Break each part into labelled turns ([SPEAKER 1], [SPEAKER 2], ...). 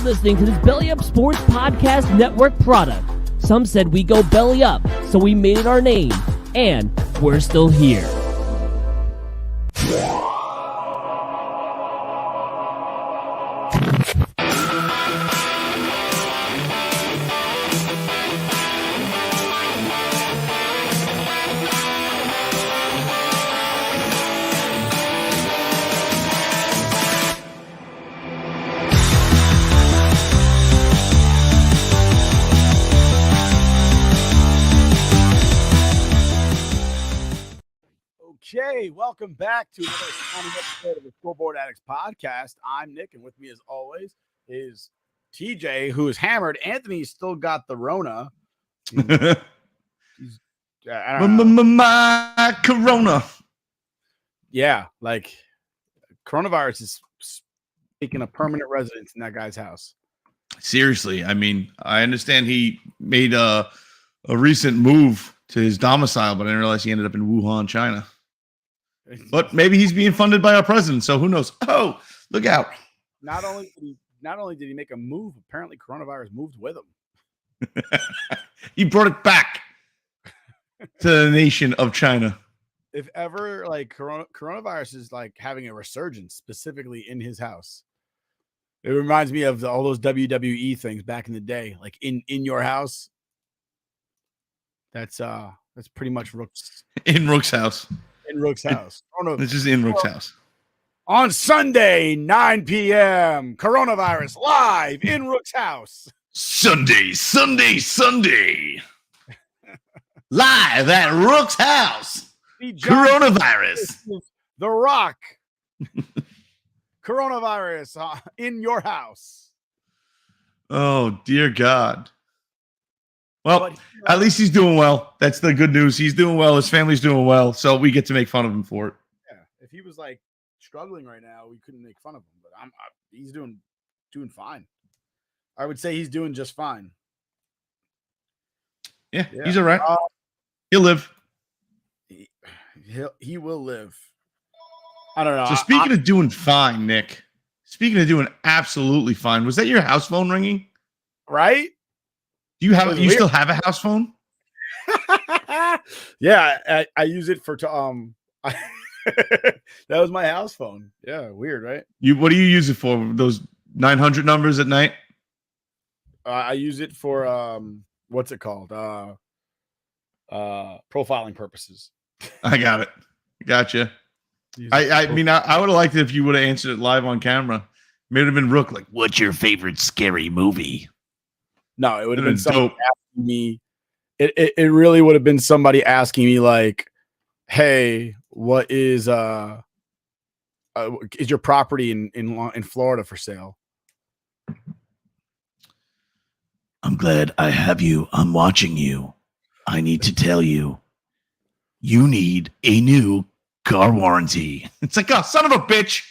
[SPEAKER 1] listening to this Belly Up Sports Podcast Network product. Some said we go belly up, so we made it our name, and we're still here.
[SPEAKER 2] Okay, welcome back to another episode of the Scoreboard Addicts podcast. I'm Nick, and with me, as always, is TJ, who is hammered. Anthony's still got the Rona. I don't know.
[SPEAKER 3] My Corona.
[SPEAKER 2] Yeah, like coronavirus is taking a permanent residence in that guy's house.
[SPEAKER 3] Seriously, I mean, I understand he made a recent move to his domicile, but I didn't realize he ended up in Wuhan, China. But maybe he's being funded by our president, so who knows? Oh, look out!
[SPEAKER 2] Not only did he make a move, apparently coronavirus moved with him.
[SPEAKER 3] He brought it back to the nation of China.
[SPEAKER 2] If ever, like coronavirus is like having a resurgence, specifically in his house. It reminds me of all those WWE things back in the day, like in your house. That's pretty much Rook's
[SPEAKER 3] In Rook's house.
[SPEAKER 2] In Rook's house. Oh no,
[SPEAKER 3] this is in Rook's house.
[SPEAKER 2] On Sunday, 9 p.m. Coronavirus live in Rook's house.
[SPEAKER 3] Sunday. Live at Rook's house. Coronavirus.
[SPEAKER 2] The Rock. Coronavirus in your house.
[SPEAKER 3] Oh, dear God. Well, at least he's doing well. That's the good news. He's doing well. His family's doing well. So we get to make fun of him for it.
[SPEAKER 2] Yeah. If he was like struggling right now, we couldn't make fun of him. But he's doing fine. I would say he's doing just fine.
[SPEAKER 3] Yeah. He's all right. He'll live.
[SPEAKER 2] He will live. I don't know.
[SPEAKER 3] So speaking of doing fine, Nick. Speaking of doing absolutely fine, was that your house phone ringing?
[SPEAKER 2] Right?
[SPEAKER 3] Do you still have a house phone?
[SPEAKER 2] Yeah, I use it for that was my house phone. Yeah, weird, right?
[SPEAKER 3] What do you use it for? Those 900 numbers at night?
[SPEAKER 2] I use it for what's it called? Profiling purposes.
[SPEAKER 3] I got it. Gotcha. I mean, I would have liked it if you would have answered it live on camera. Maybe it would have been Rook, like, what's your favorite scary movie?
[SPEAKER 2] No, it would have been somebody asking me. It really would have been somebody asking me like, "Hey, what is your property in Florida for sale?"
[SPEAKER 3] I'm glad I have you. I'm watching you. I need to tell you, you need a new car warranty. It's like, oh, son of a bitch.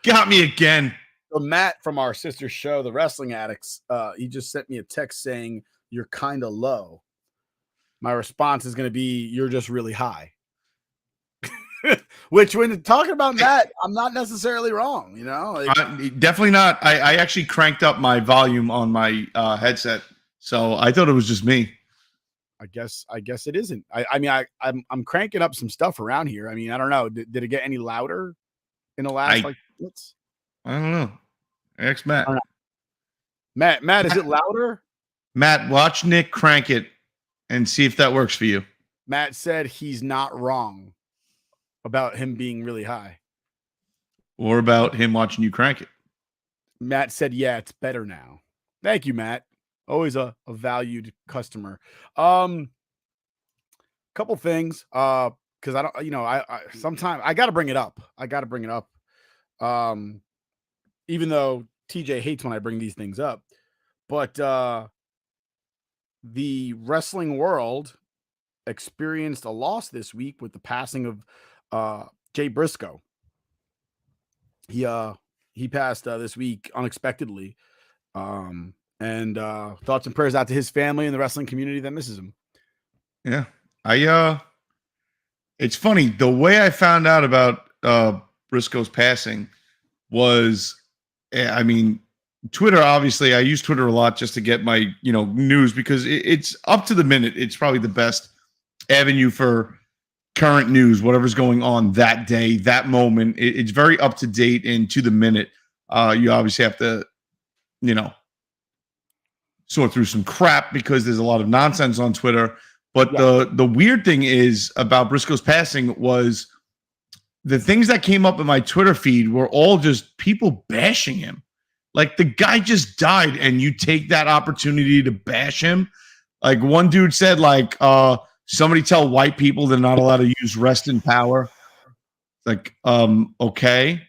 [SPEAKER 3] Got me again.
[SPEAKER 2] So Matt from our sister show, The Wrestling Addicts, he just sent me a text saying, "You're kind of low." My response is going to be, "You're just really high." Which, when talking about Matt, I'm not necessarily wrong, you know? Like,
[SPEAKER 3] definitely not. I actually cranked up my volume on my headset, so I thought it was just me.
[SPEAKER 2] I guess it isn't. I'm cranking up some stuff around here. I mean, I don't know. Did it get any louder in the last minutes?
[SPEAKER 3] I don't know. Ask Matt.
[SPEAKER 2] Matt, is it louder?
[SPEAKER 3] Matt, watch Nick crank it and see if that works for you.
[SPEAKER 2] Matt said he's not wrong about him being really high.
[SPEAKER 3] Or about him watching you crank it.
[SPEAKER 2] Matt said, yeah, it's better now. Thank you, Matt. Always a valued customer. Couple things. Because I don't, I sometimes I gotta bring it up. Even though TJ hates when I bring these things up. But the wrestling world experienced a loss this week with the passing of Jay Briscoe. He passed this week unexpectedly. And thoughts and prayers out to his family and the wrestling community that misses him.
[SPEAKER 3] Yeah. It's funny. The way I found out about Briscoe's passing was, I mean, Twitter, obviously, I use Twitter a lot just to get my, news because it's up to the minute. It's probably the best avenue for current news, whatever's going on that day, that moment. It's very up to date and to the minute. You obviously have to, sort through some crap because there's a lot of nonsense on Twitter. But the weird thing is about Briscoe's passing was the things that came up in my Twitter feed were all just people bashing him. Like, the guy just died and you take that opportunity to bash him. Like, one dude said, like, somebody tell white people they're not allowed to use rest in power. Like, okay.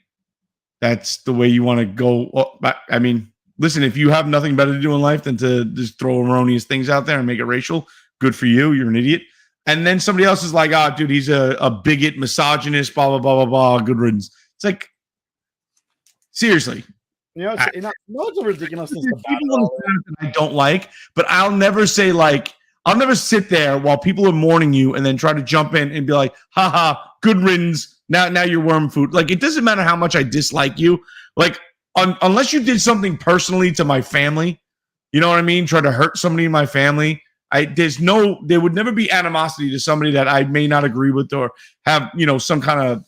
[SPEAKER 3] That's the way you want to go. I mean, listen, if you have nothing better to do in life than to just throw erroneous things out there and make it racial, good for you. You're an idiot. And then somebody else is like, dude, he's a bigot, misogynist, blah, blah, blah, blah, blah. Good riddance. It's like, seriously.
[SPEAKER 2] It's a ridiculousness
[SPEAKER 3] I don't like, but I'll never say, like, I'll never sit there while people are mourning you and then try to jump in and be like, haha, good riddance. Now you're worm food. Like, it doesn't matter how much I dislike you. Like, unless you did something personally to my family, you know what I mean? Try to hurt somebody in my family. There would never be animosity to somebody that I may not agree with or have, some kind of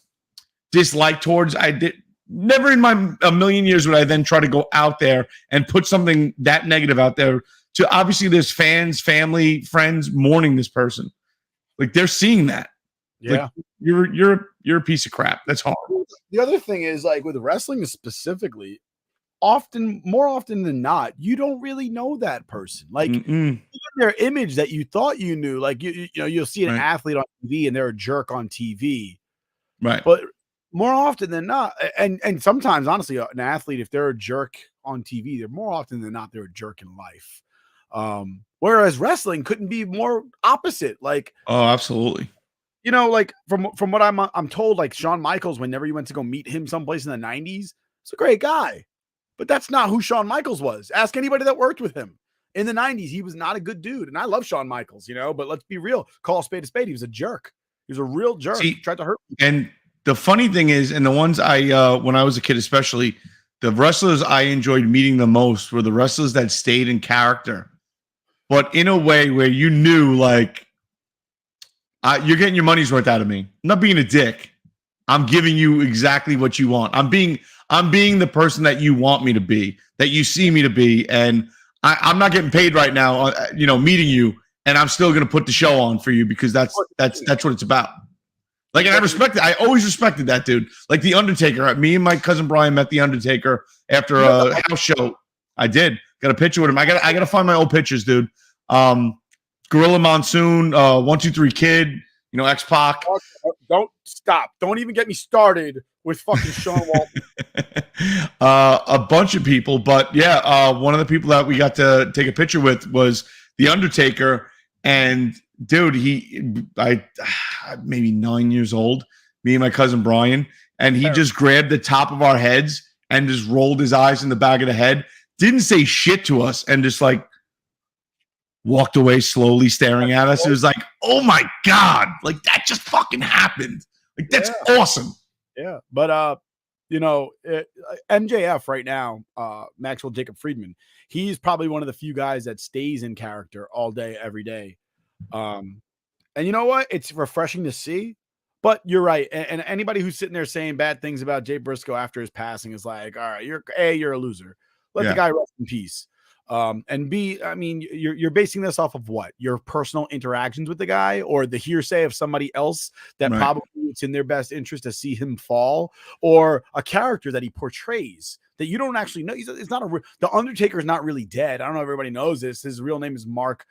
[SPEAKER 3] dislike towards. Never in a million years would I then try to go out there and put something that negative out there to, obviously, there's fans, family, friends mourning this person. Like, they're seeing that.
[SPEAKER 2] Yeah.
[SPEAKER 3] Like, you're a piece of crap. That's hard.
[SPEAKER 2] The other thing is, like, with wrestling specifically, more often than not, you don't really know that person. Like, their image that you thought you knew, like, you'll see an athlete on TV and they're a jerk on TV.
[SPEAKER 3] Right.
[SPEAKER 2] But more often than not, and sometimes, honestly, an athlete, if they're a jerk on TV, they're more often than not, they're a jerk in life. Whereas wrestling couldn't be more opposite. Like,
[SPEAKER 3] oh, absolutely.
[SPEAKER 2] Like, from what I'm told, like, Shawn Michaels, whenever you went to go meet him someplace in the 90s, he's a great guy. But that's not who Shawn Michaels was. Ask anybody that worked with him. In the 90s, he was not a good dude. And I love Shawn Michaels, but let's be real. Call a spade a spade. He was a jerk. He was a real jerk. He tried to hurt people.
[SPEAKER 3] And the funny thing is, and the ones when I was a kid especially, the wrestlers I enjoyed meeting the most were the wrestlers that stayed in character. But in a way where you knew, like, you're getting your money's worth out of me. I'm not being a dick. I'm giving you exactly what you want. I'm being the person that you want me to be, that you see me to be, and I'm not getting paid right now, meeting you, and I'm still going to put the show on for you because that's what it's about. Like, and I respect it. I always respected that dude. Like, The Undertaker. Me and my cousin Brian met The Undertaker after a house show. I did. Got a picture with him. I got to find my old pictures, dude. Gorilla Monsoon, 1-2-3 Kid, X-Pac.
[SPEAKER 2] Don't stop. Don't even get me started with fucking Sean Waltman.
[SPEAKER 3] A bunch of people, but yeah, one of the people that we got to take a picture with was The Undertaker, and dude, I maybe 9 years old, me and my cousin Brian, and he just grabbed the top of our heads and just rolled his eyes in the back of the head, didn't say shit to us, and just like walked away slowly staring at us. It was like, oh my God, like, that just fucking happened. Like, that's awesome.
[SPEAKER 2] Yeah. But, MJF right now, Maxwell Jacob Friedman, he's probably one of the few guys that stays in character all day, every day. And you know what? It's refreshing to see, but you're right. And anybody who's sitting there saying bad things about Jay Briscoe after his passing is like, all right, you're a loser. Let the guy rest in peace. And B, I mean, you're basing this off of what? Your personal interactions with the guy, or the hearsay of somebody else that probably it's in their best interest to see him fall, or a character that he portrays that you don't actually know. It's not The Undertaker is not really dead. I don't know if everybody knows this. His real name is Mark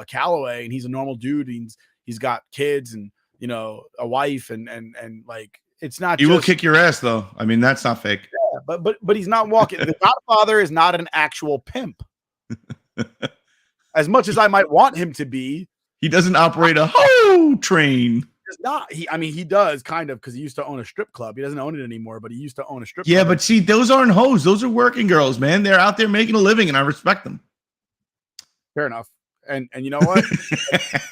[SPEAKER 2] Calloway, and he's a normal dude. He's got kids and, a wife and like, it's not.
[SPEAKER 3] He will kick your ass though. I mean, that's not fake.
[SPEAKER 2] Yeah, but he's not walking. The Godfather is not an actual pimp. As much as I might want him to be,
[SPEAKER 3] he doesn't operate a hoe train.
[SPEAKER 2] He's not. He does kind of, because he used to own a strip club. He doesn't own it anymore, but he used to own a strip club.
[SPEAKER 3] Yeah, but see, those aren't hoes. Those are working girls, man. They're out there making a living, and I respect them.
[SPEAKER 2] Fair enough. And you know what?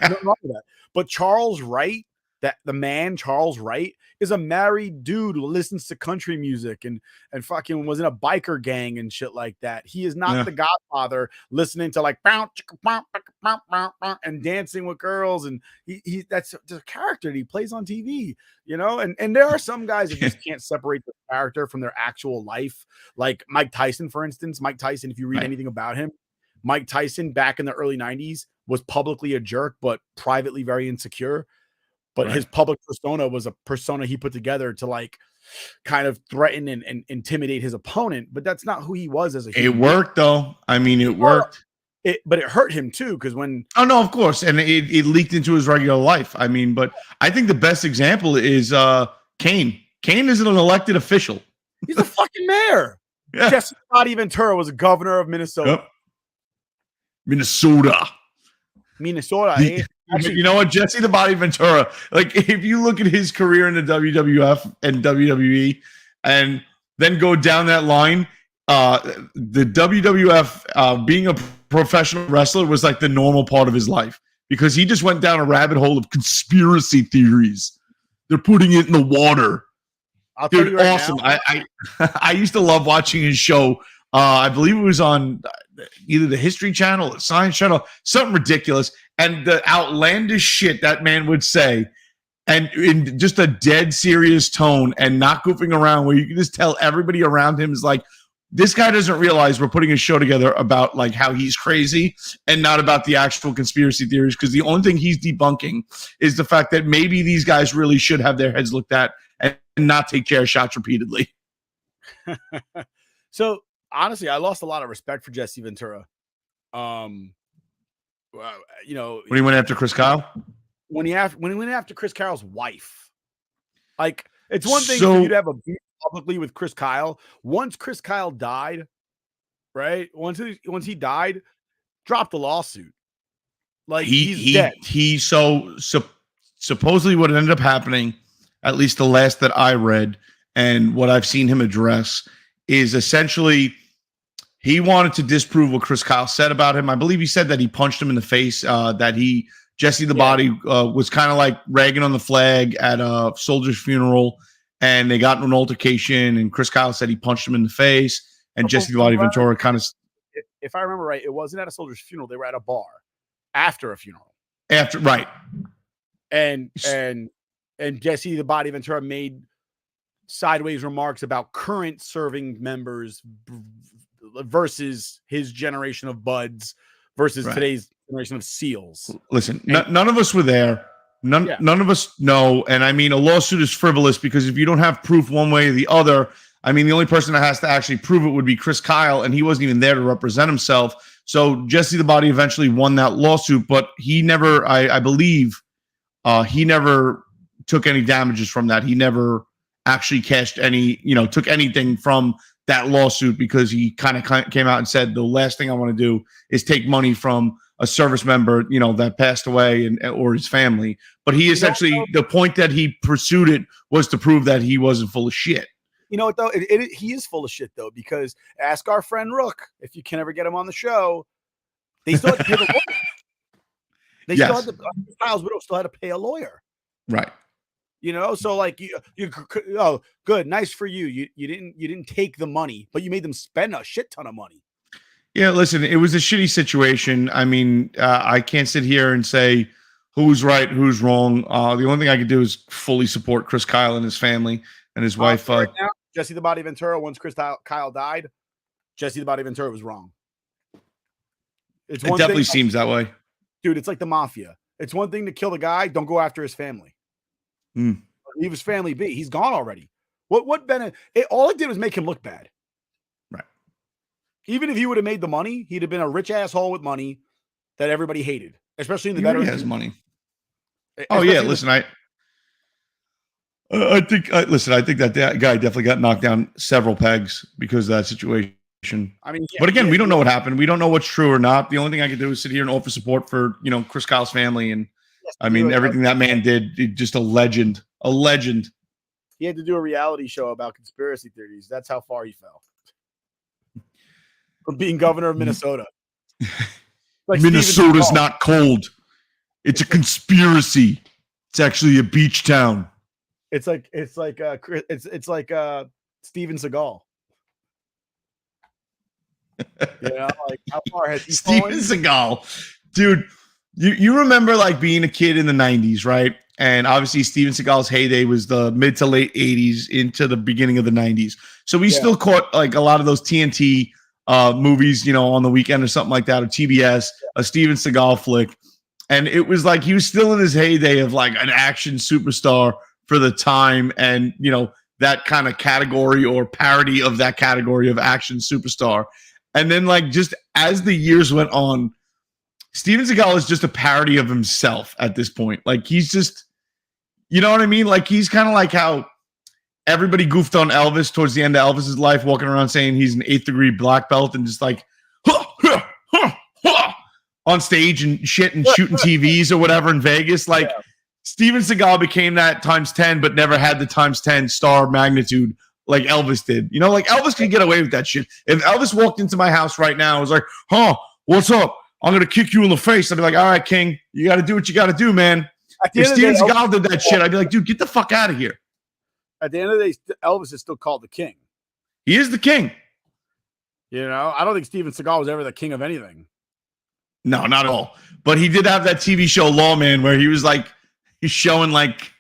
[SPEAKER 2] I don't know that. But Charles Wright, that the man, Charles Wright, is a married dude who listens to country music and fucking was in a biker gang and shit like that. He is not the Godfather listening to like and dancing with girls. And he that's the character that he plays on TV, you know? And there are some guys that just can't separate the character from their actual life. Like Mike Tyson, for instance. Mike Tyson, if you read anything about him, Mike Tyson back in the early 90s was publicly a jerk, but privately very insecure. But his public persona was a persona he put together to like kind of threaten and intimidate his opponent. But that's not who he was as a human.
[SPEAKER 3] It worked though. I mean, it worked.
[SPEAKER 2] But it hurt him too, because when
[SPEAKER 3] of course, and it leaked into his regular life. I mean, but I think the best example is Kane. Kane isn't an elected official.
[SPEAKER 2] He's a fucking mayor. Yeah. Jesse Body Ventura was a governor of Minnesota.
[SPEAKER 3] Yep. Minnesota.
[SPEAKER 2] Actually,
[SPEAKER 3] you know what, Jesse the Body Ventura, like if you look at his career in the WWF and WWE and then go down that line, the WWF being a professional wrestler was like the normal part of his life because he just went down a rabbit hole of conspiracy theories. They're putting it in the water. Dude, awesome. I used to love watching his show. I believe it was on either the History Channel or Science Channel, something ridiculous. And the outlandish shit that man would say, and in just a dead serious tone and not goofing around, where you can just tell everybody around him is like, this guy doesn't realize we're putting a show together about like how he's crazy and not about the actual conspiracy theories. Because the only thing he's debunking is the fact that maybe these guys really should have their heads looked at and not take chair shots repeatedly.
[SPEAKER 2] So honestly, I lost a lot of respect for Jesse Ventura. You know,
[SPEAKER 3] when he went after Chris Kyle,
[SPEAKER 2] when he went after Chris Kyle's wife, like it's one thing for you to have a beef publicly with Chris Kyle. Once Chris Kyle died, right? Once he died, drop the lawsuit. Like he's dead.
[SPEAKER 3] Supposedly what ended up happening, at least the last that I read and what I've seen him address, is essentially he wanted to disprove what Chris Kyle said about him. I believe he said that he punched him in the face, that Jesse the Body was kind of like ragging on the flag at a soldier's funeral, and they got into an altercation, and Chris Kyle said he punched him in the face, and Jesse the Body Ventura kind of...
[SPEAKER 2] If I remember right, it wasn't at a soldier's funeral. They were at a bar after a funeral.
[SPEAKER 3] Right.
[SPEAKER 2] And Jesse the Body Ventura made sideways remarks about current serving members versus his generation of buds versus today's generation of SEALs.
[SPEAKER 3] Listen, none of us were there. None of us know. And I mean, a lawsuit is frivolous because if you don't have proof one way or the other, I mean, the only person that has to actually prove it would be Chris Kyle, and he wasn't even there to represent himself. So Jesse the Body eventually won that lawsuit, but he never, I believe, he never took any damages from that. He never actually cashed any, took anything from that lawsuit because he kind of came out and said, the last thing I want to do is take money from a service member, that passed away or his family. But he essentially, the point that he pursued it was to prove that he wasn't full of shit.
[SPEAKER 2] You know what, though? He is full of shit, though, because ask our friend Rook, if you can ever get him on the show, they still had to pay the lawyer. They still had to, Kyle's widow still had to pay a lawyer.
[SPEAKER 3] Right.
[SPEAKER 2] So like oh, good, nice for you. You didn't take the money, but you made them spend a shit ton of money.
[SPEAKER 3] Yeah, listen, it was a shitty situation. I mean, I can't sit here and say who's right, who's wrong. The only thing I could do is fully support Chris Kyle and his family and his wife.
[SPEAKER 2] Right now, Jesse the Body Ventura, once Chris Kyle died, Jesse the Body Ventura was wrong.
[SPEAKER 3] It definitely seems that way.
[SPEAKER 2] Dude, it's like the mafia. It's one thing to kill the guy, don't go after his family. Leave his family be. He's gone already. What benefit? All it did was make him look bad.
[SPEAKER 3] Right.
[SPEAKER 2] Even if he would have made the money, he'd have been a rich asshole with money that everybody hated, especially in the veterans.
[SPEAKER 3] He has money. Oh yeah, listen, I think that guy definitely got knocked down several pegs because of that situation.
[SPEAKER 2] I mean,
[SPEAKER 3] but again, we don't know what happened. We don't know what's true or not. The only thing I can do is sit here and offer support for Chris Kyle's family, and I mean everything that man did. Just a legend. A legend.
[SPEAKER 2] He had to do a reality show about conspiracy theories. That's how far he fell from being governor of Minnesota.
[SPEAKER 3] Like Minnesota's not cold. It's a conspiracy. It's actually a beach town.
[SPEAKER 2] It's like Steven Seagal. Like how far has he
[SPEAKER 3] Steven
[SPEAKER 2] fallen?
[SPEAKER 3] Seagal, dude. You remember like being a kid in the 90s, right? And obviously Steven Seagal's heyday was the mid to late 80s into the beginning of the 90s. So we still caught like a lot of those TNT movies, on the weekend or something like that, or TBS, a Steven Seagal flick. And it was like he was still in his heyday of like an action superstar for the time, and that kind of category or parody of that category of action superstar. And then like just as the years went on, Steven Seagal is just a parody of himself at this point. Like he's just, you know what I mean? Like he's kind of like how everybody goofed on Elvis towards the end of Elvis's life, walking around saying he's an 8th degree black belt and just like on stage and shit and shooting TVs or whatever in Vegas. Like Steven Seagal became that times 10, but never had the times 10 star magnitude like Elvis did. Like Elvis could get away with that shit. If Elvis walked into my house right now and was like, what's up? I'm going to kick you in the face. I'd be like, all right, King, you got to do what you got to do, man. If Steven Seagal did that shit, I'd be like, dude, get the fuck out of here.
[SPEAKER 2] At the end of the day, Elvis is still called the king.
[SPEAKER 3] He is the king.
[SPEAKER 2] I don't think Steven Seagal was ever the king of anything.
[SPEAKER 3] No, not at all. But he did have that TV show Lawman where he was like, he's showing like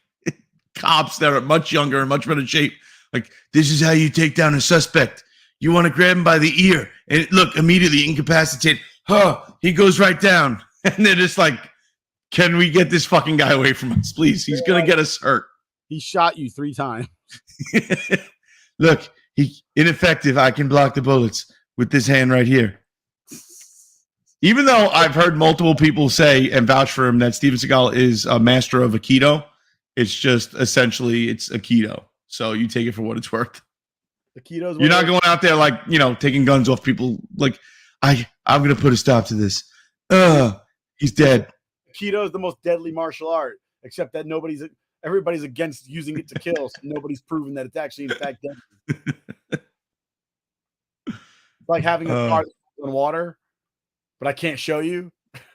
[SPEAKER 3] cops that are much younger and much better shape. Like, this is how you take down a suspect. You want to grab him by the ear and look, immediately incapacitate. He goes right down. And they're just like, can we get this fucking guy away from us, please? He's going to get us hurt.
[SPEAKER 2] He shot you 3 times.
[SPEAKER 3] Look, he ineffective. I can block the bullets with this hand right here. Even though I've heard multiple people say and vouch for him that Steven Seagal is a master of Aikido, it's just essentially it's Aikido. So you take it for what it's worth.
[SPEAKER 2] Aikido's
[SPEAKER 3] You're not going out there like, taking guns off people. Like, I'm going to put a stop to this. He's dead.
[SPEAKER 2] Aikido is the most deadly martial art, except that everybody's against using it to kill. So nobody's proven that it's actually in fact deadly. It's like having a car in water, but I can't show you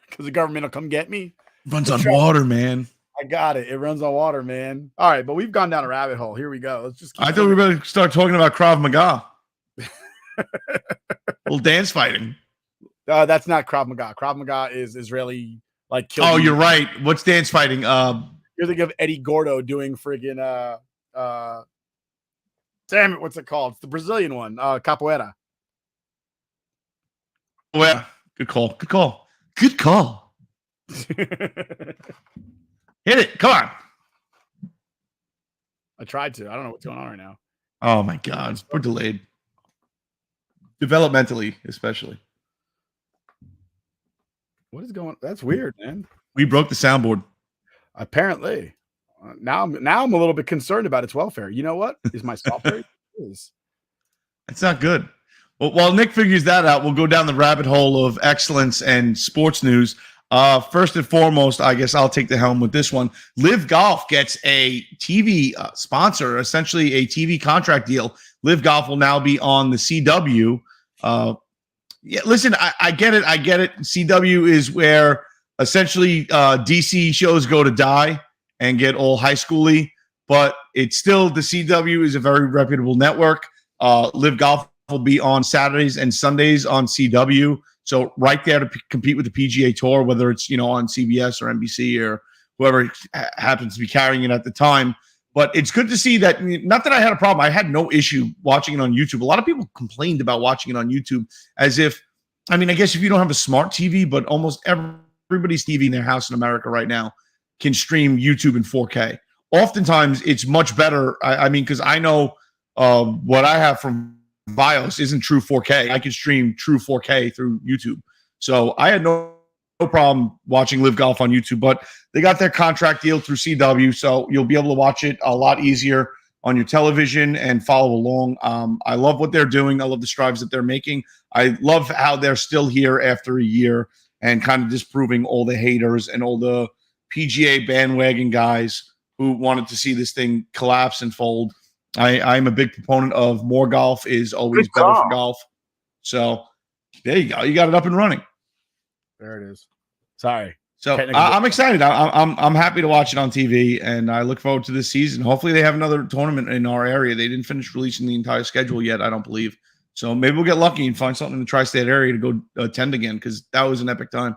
[SPEAKER 2] because the government will come get me.
[SPEAKER 3] Runs on water, man.
[SPEAKER 2] I got it. It runs on water, man. All right, but we've gone down a rabbit hole. Here we go. Let's just.
[SPEAKER 3] I thought we were going to start talking about Krav Maga. Little dance fighting.
[SPEAKER 2] That's not Krav Maga. Krav Maga is Israeli, like.
[SPEAKER 3] You're right. What's dance fighting?
[SPEAKER 2] You're thinking of Eddie Gordo doing friggin' damn it, what's it called? It's the Brazilian one, capoeira.
[SPEAKER 3] Well, good call. Good call. Good call. Hit it. Come on.
[SPEAKER 2] I tried to. I don't know what's going on right now.
[SPEAKER 3] Oh my God. We're delayed. Developmentally, especially.
[SPEAKER 2] What is going on? That's weird, man.
[SPEAKER 3] We broke the soundboard.
[SPEAKER 2] Apparently. Now I'm a little bit concerned about its welfare. You know what? Is my software?
[SPEAKER 3] That's not good. Well, while Nick figures that out, we'll go down the rabbit hole of excellence and sports news. First and foremost, I guess I'll take the helm with this one. Live Golf gets a TV sponsor, essentially a TV contract deal. Live Golf will now be on the CW. Listen, I get it. I get it. CW is where essentially DC shows go to die and get all high schooly, but it's still the CW is a very reputable network. Live Golf will be on Saturdays and Sundays on CW. So right there to compete with the PGA Tour, whether it's, on CBS or NBC or whoever happens to be carrying it at the time. But it's good to see that, not that I had a problem. I had no issue watching it on YouTube. A lot of people complained about watching it on YouTube as if, I guess if you don't have a smart TV, but almost everybody's TV in their house in America right now can stream YouTube in 4K. Oftentimes it's much better. Because I know what I have from BIOS isn't true 4K. I can stream true 4K through YouTube. So I had no problem watching Live Golf on YouTube, but they got their contract deal through CW, so you'll be able to watch it a lot easier on your television and follow along. I love what they're doing. I love the strides that they're making. I love how they're still here after a year and kind of disproving all the haters and all the PGA bandwagon guys who wanted to see this thing collapse and fold. I'm a big proponent of more golf is always better for golf. So there you go. You got it up and running.
[SPEAKER 2] There it is. Sorry.
[SPEAKER 3] So I'm excited. I'm happy to watch it on TV, and I look forward to this season. Hopefully, they have another tournament in our area. They didn't finish releasing the entire schedule yet, I don't believe. So maybe we'll get lucky and find something in the tri-state area to go attend again, because that was an epic time.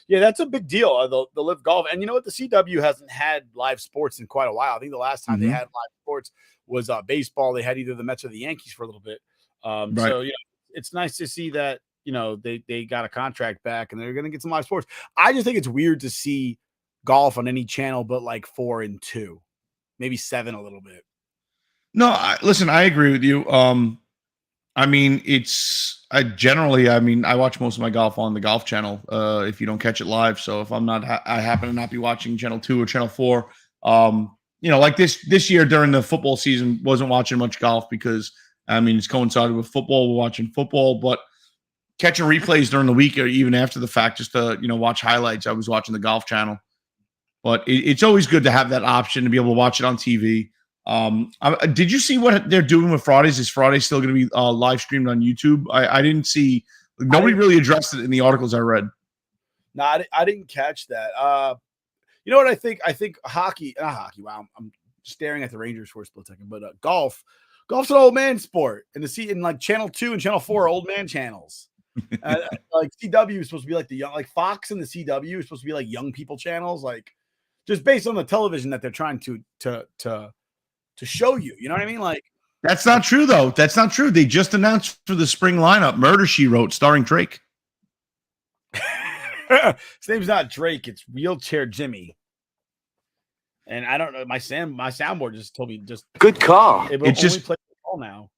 [SPEAKER 2] Yeah, that's a big deal. The Live Golf, and you know what? The CW hasn't had live sports in quite a while. I think the last time they had live sports was baseball. They had either the Mets or the Yankees for a little bit.
[SPEAKER 3] Right.
[SPEAKER 2] So it's nice to see that they got a contract back and they're going to get some live sports. I just think it's weird to see golf on any channel but like 4 and 2, maybe 7 a little bit.
[SPEAKER 3] No, listen, I agree with you. I mean, I watch most of my golf on the Golf Channel. If you don't catch it live, so if I'm not, I happen to not be watching Channel 2 or Channel 4. Like this year during the football season, wasn't watching much golf because it's coincided with football. We're watching football, but catching replays during the week or even after the fact, just to watch highlights. I was watching the Golf Channel, but it's always good to have that option to be able to watch it on TV. Did you see what they're doing with Fridays? Is Friday still going to be live streamed on YouTube? I didn't see. Nobody really addressed it in the articles I read.
[SPEAKER 2] No, I didn't catch that. You know what I think? I think hockey. Not hockey. Wow, I'm staring at the Rangers for a split second. But golf's an old man sport, and in like Channel 2 and Channel 4 are old man channels. Like CW is supposed to be like the young, like Fox and the CW is supposed to be like young people channels, like just based on the television that they're trying to show you. You know what I mean? Like
[SPEAKER 3] that's not true though. That's not true. They just announced for the spring lineup Murder, She Wrote, starring Drake.
[SPEAKER 2] His name's not Drake. It's Wheelchair Jimmy. And I don't know. My soundboard just told me
[SPEAKER 4] good call.
[SPEAKER 2] It's just play the call now.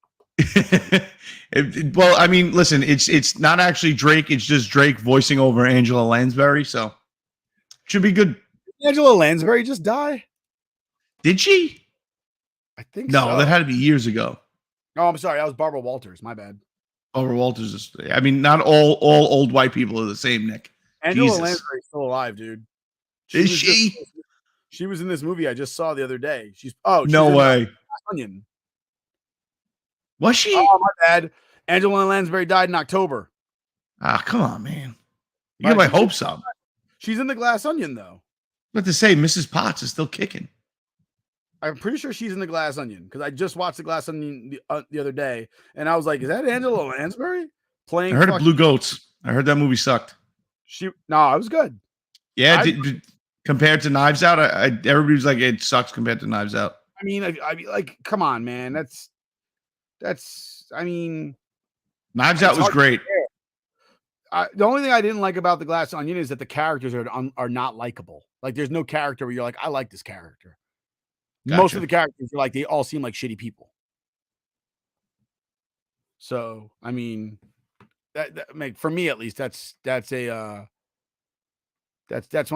[SPEAKER 3] Well, I mean, listen, it's not actually Drake. It's just Drake voicing over Angela Lansbury. So should be good.
[SPEAKER 2] Did Angela Lansbury just die?
[SPEAKER 3] Did she?
[SPEAKER 2] I think
[SPEAKER 3] no.
[SPEAKER 2] So.
[SPEAKER 3] That had to be years ago.
[SPEAKER 2] Oh, I'm sorry. That was Barbara Walters. My bad.
[SPEAKER 3] Barbara Walters is. Not all old white people are the same, Nick.
[SPEAKER 2] Angela Lansbury's still alive, dude.
[SPEAKER 3] Is she?
[SPEAKER 2] She was in this movie I just saw the other day. She's
[SPEAKER 3] no way.
[SPEAKER 2] Onion.
[SPEAKER 3] Was she?
[SPEAKER 2] Oh, my bad. Angela Lansbury died in October.
[SPEAKER 3] Ah, come on, man. You get my hopes up.
[SPEAKER 2] She's in The Glass Onion, though.
[SPEAKER 3] But to say Mrs. Potts is still kicking.
[SPEAKER 2] I'm pretty sure she's in The Glass Onion because I just watched The Glass Onion the other day, and I was like, "Is that Angela Lansbury playing?"
[SPEAKER 3] I heard of Blue Goats. I heard that movie sucked.
[SPEAKER 2] It was good.
[SPEAKER 3] Yeah, compared to Knives Out, everybody was like, "It sucks" compared to Knives Out.
[SPEAKER 2] I mean, like, come on, man. That's. I mean,
[SPEAKER 3] Knives Out was great.
[SPEAKER 2] The only thing I didn't like about The Glass Onion is that the characters are not likable. Like, there's no character where you're like, I like this character. Gotcha. Most of the characters are like, they all seem like shitty people. So, I mean, for me at least, that's one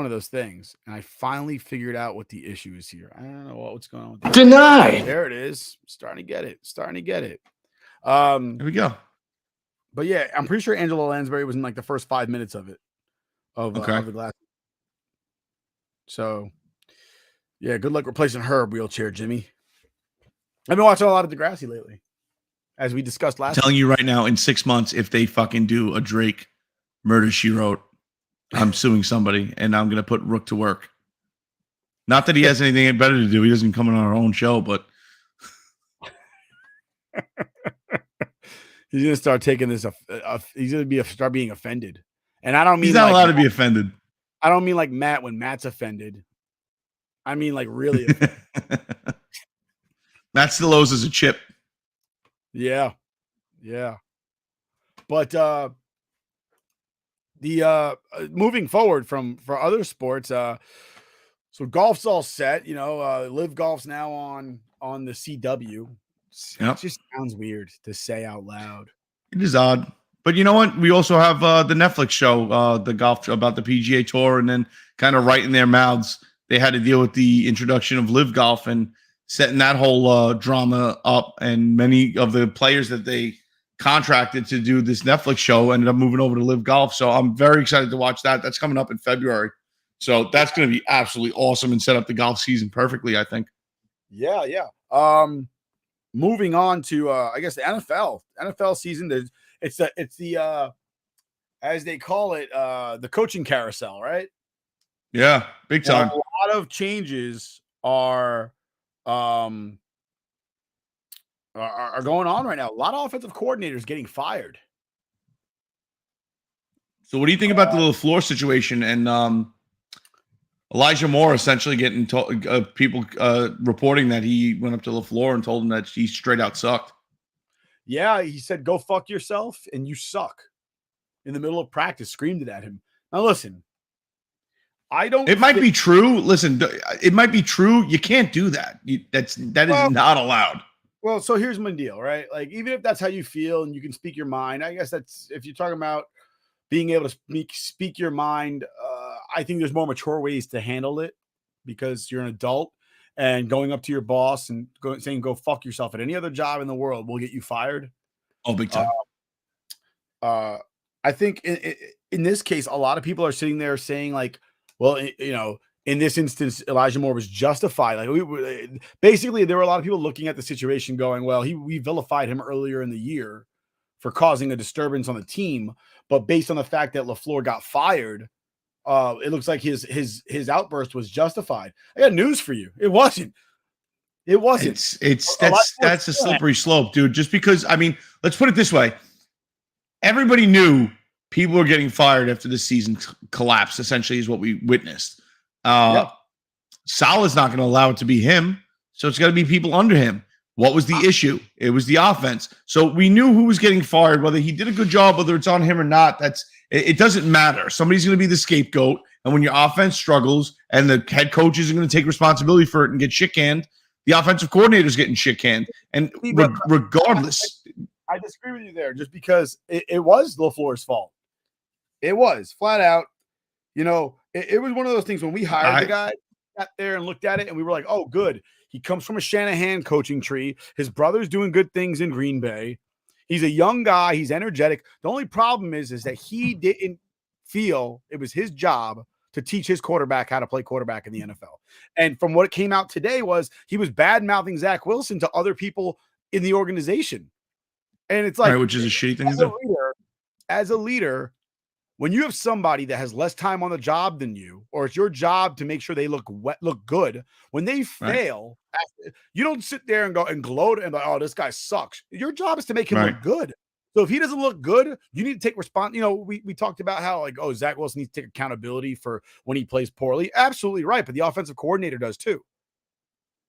[SPEAKER 2] of those things. And I finally figured out what the issue is here. I don't know what's going on with that.
[SPEAKER 4] Denied.
[SPEAKER 2] There it is. Starting to get it.
[SPEAKER 3] Here we go.
[SPEAKER 2] But yeah, I'm pretty sure Angela Lansbury was in like the first 5 minutes of it. Of The Glass. So, yeah, good luck replacing her, Wheelchair Jimmy. I've been watching a lot of Degrassi lately, as we discussed last.
[SPEAKER 3] I'm telling you right now, in 6 months, if they fucking do a Drake Murder, She Wrote, I'm suing somebody, and I'm going to put Rook to work. Not that he has anything better to do. He doesn't come on our own show, but
[SPEAKER 2] he's going to start taking this. He's going to start being offended, and I don't mean
[SPEAKER 3] he's not allowed to be offended.
[SPEAKER 2] I don't mean like Matt when Matt's offended. I mean like really offended.
[SPEAKER 3] Matt still owes us a chip.
[SPEAKER 2] Yeah. But the moving forward for other sports, so golf's all set. Live Golf's now on the CW. It just sounds weird to say out loud.
[SPEAKER 3] It is odd. But you know what? We also have the Netflix show, the golf about the PGA Tour, and then kind of right in their mouths, they had to deal with the introduction of Live Golf and setting that whole drama up. And many of the players that they contracted to do this Netflix show ended up moving over to Live Golf. So I'm very excited to watch that. That's coming up in February. So that's going to be absolutely awesome and set up the golf season perfectly, I think.
[SPEAKER 2] Yeah. Moving on to I guess the NFL season. It's the as they call it, the coaching carousel, right?
[SPEAKER 3] Yeah, big time.
[SPEAKER 2] A lot of changes are going on right now. A lot of offensive coordinators getting fired.
[SPEAKER 3] So what do you think about the LaFleur situation and Elijah Moore essentially getting people reporting that he went up to LaFleur and told him that he straight out sucked?
[SPEAKER 2] Yeah, he said, "Go fuck yourself," and you suck. In the middle of practice, screamed it at him. Now listen, I don't.
[SPEAKER 3] It might be true. Listen, it might be true. You can't do that. That is not allowed.
[SPEAKER 2] Well, so here's my deal, right? Like, even if that's how you feel and you can speak your mind, I guess that's if you're talking about being able to speak your mind. I think there's more mature ways to handle it because you're an adult, and going up to your boss and saying "go fuck yourself" at any other job in the world will get you fired.
[SPEAKER 3] Oh, big time.
[SPEAKER 2] I think in this case, a lot of people are sitting there saying like, well, in this instance, Elijah Moore was justified. Like basically, there were a lot of people looking at the situation going, well, we vilified him earlier in the year for causing a disturbance on the team. But based on the fact that LaFleur got fired, it looks like his outburst was justified. I got news for you. It wasn't. It wasn't.
[SPEAKER 3] That's a slippery slope, dude. Just because, I mean, let's put it this way. Everybody knew people were getting fired after the season collapsed, essentially, is what we witnessed. Salah's not going to allow it to be him, so it's got to be people under him. What was the issue? It was the offense. So we knew who was getting fired, whether he did a good job, whether it's on him or not. It doesn't matter. Somebody's going to be the scapegoat, and when your offense struggles and the head coach isn't going to take responsibility for it and get shit canned, the offensive coordinator's getting shit canned. And regardless,
[SPEAKER 2] I disagree with you there, just because it was LaFleur's fault. It was flat out. It was one of those things when we hired the guy, sat there and looked at it, and we were like, "Oh, good. He comes from a Shanahan coaching tree. His brother's doing good things in Green Bay. He's a young guy. He's energetic. The only problem is that he didn't feel it was his job to teach his quarterback how to play quarterback in the NFL. And from what came out today was he was bad-mouthing Zach Wilson to other people in the organization. And it's like,
[SPEAKER 3] which is a shitty thing to do.
[SPEAKER 2] As a leader, when you have somebody that has less time on the job than you, or it's your job to make sure they look good, when they fail, you don't sit there and go and gloat and like, "Oh, this guy sucks." Your job is to make him look good. So if he doesn't look good, you need to take response. We talked about how like, oh, Zach Wilson needs to take accountability for when he plays poorly. Absolutely right, but the offensive coordinator does too.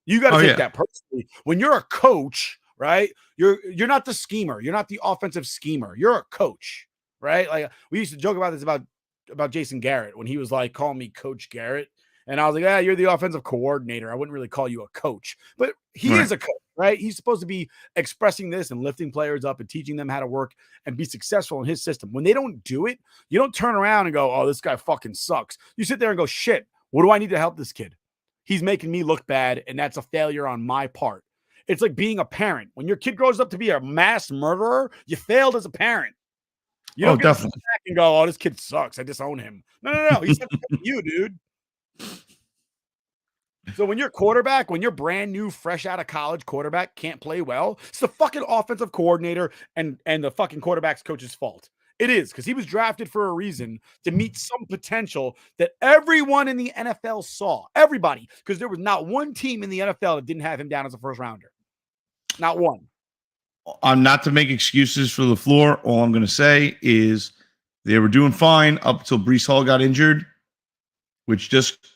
[SPEAKER 2] You got to take that personally. When you're a coach, right? You're not the schemer. You're not the offensive schemer. You're a coach, right? Like we used to joke about this about Jason Garrett when he was like, "Call me Coach Garrett," and I was like, "Yeah, you're the offensive coordinator. I wouldn't really call you a coach," but he is a coach, right? He's supposed to be expressing this and lifting players up and teaching them how to work and be successful in his system. When they don't do it, you don't turn around and go, "Oh, this guy fucking sucks." You sit there and go, "Shit, what do I need to help this kid? He's making me look bad, and that's a failure on my part." It's like being a parent. When your kid grows up to be a mass murderer, you failed as a parent. You don't get to sit back and go, "Oh, this kid sucks. I disown him." No. He's you, dude. So when you're quarterback, when you're brand new, fresh out of college quarterback can't play well, it's the fucking offensive coordinator and the fucking quarterback's coach's fault. It is, because he was drafted for a reason to meet some potential that everyone in the NFL saw. Everybody, because there was not one team in the NFL that didn't have him down as a first rounder. Not one.
[SPEAKER 3] I'm not to make excuses for LaFleur. All I'm going to say is they were doing fine up until Breece Hall got injured, which just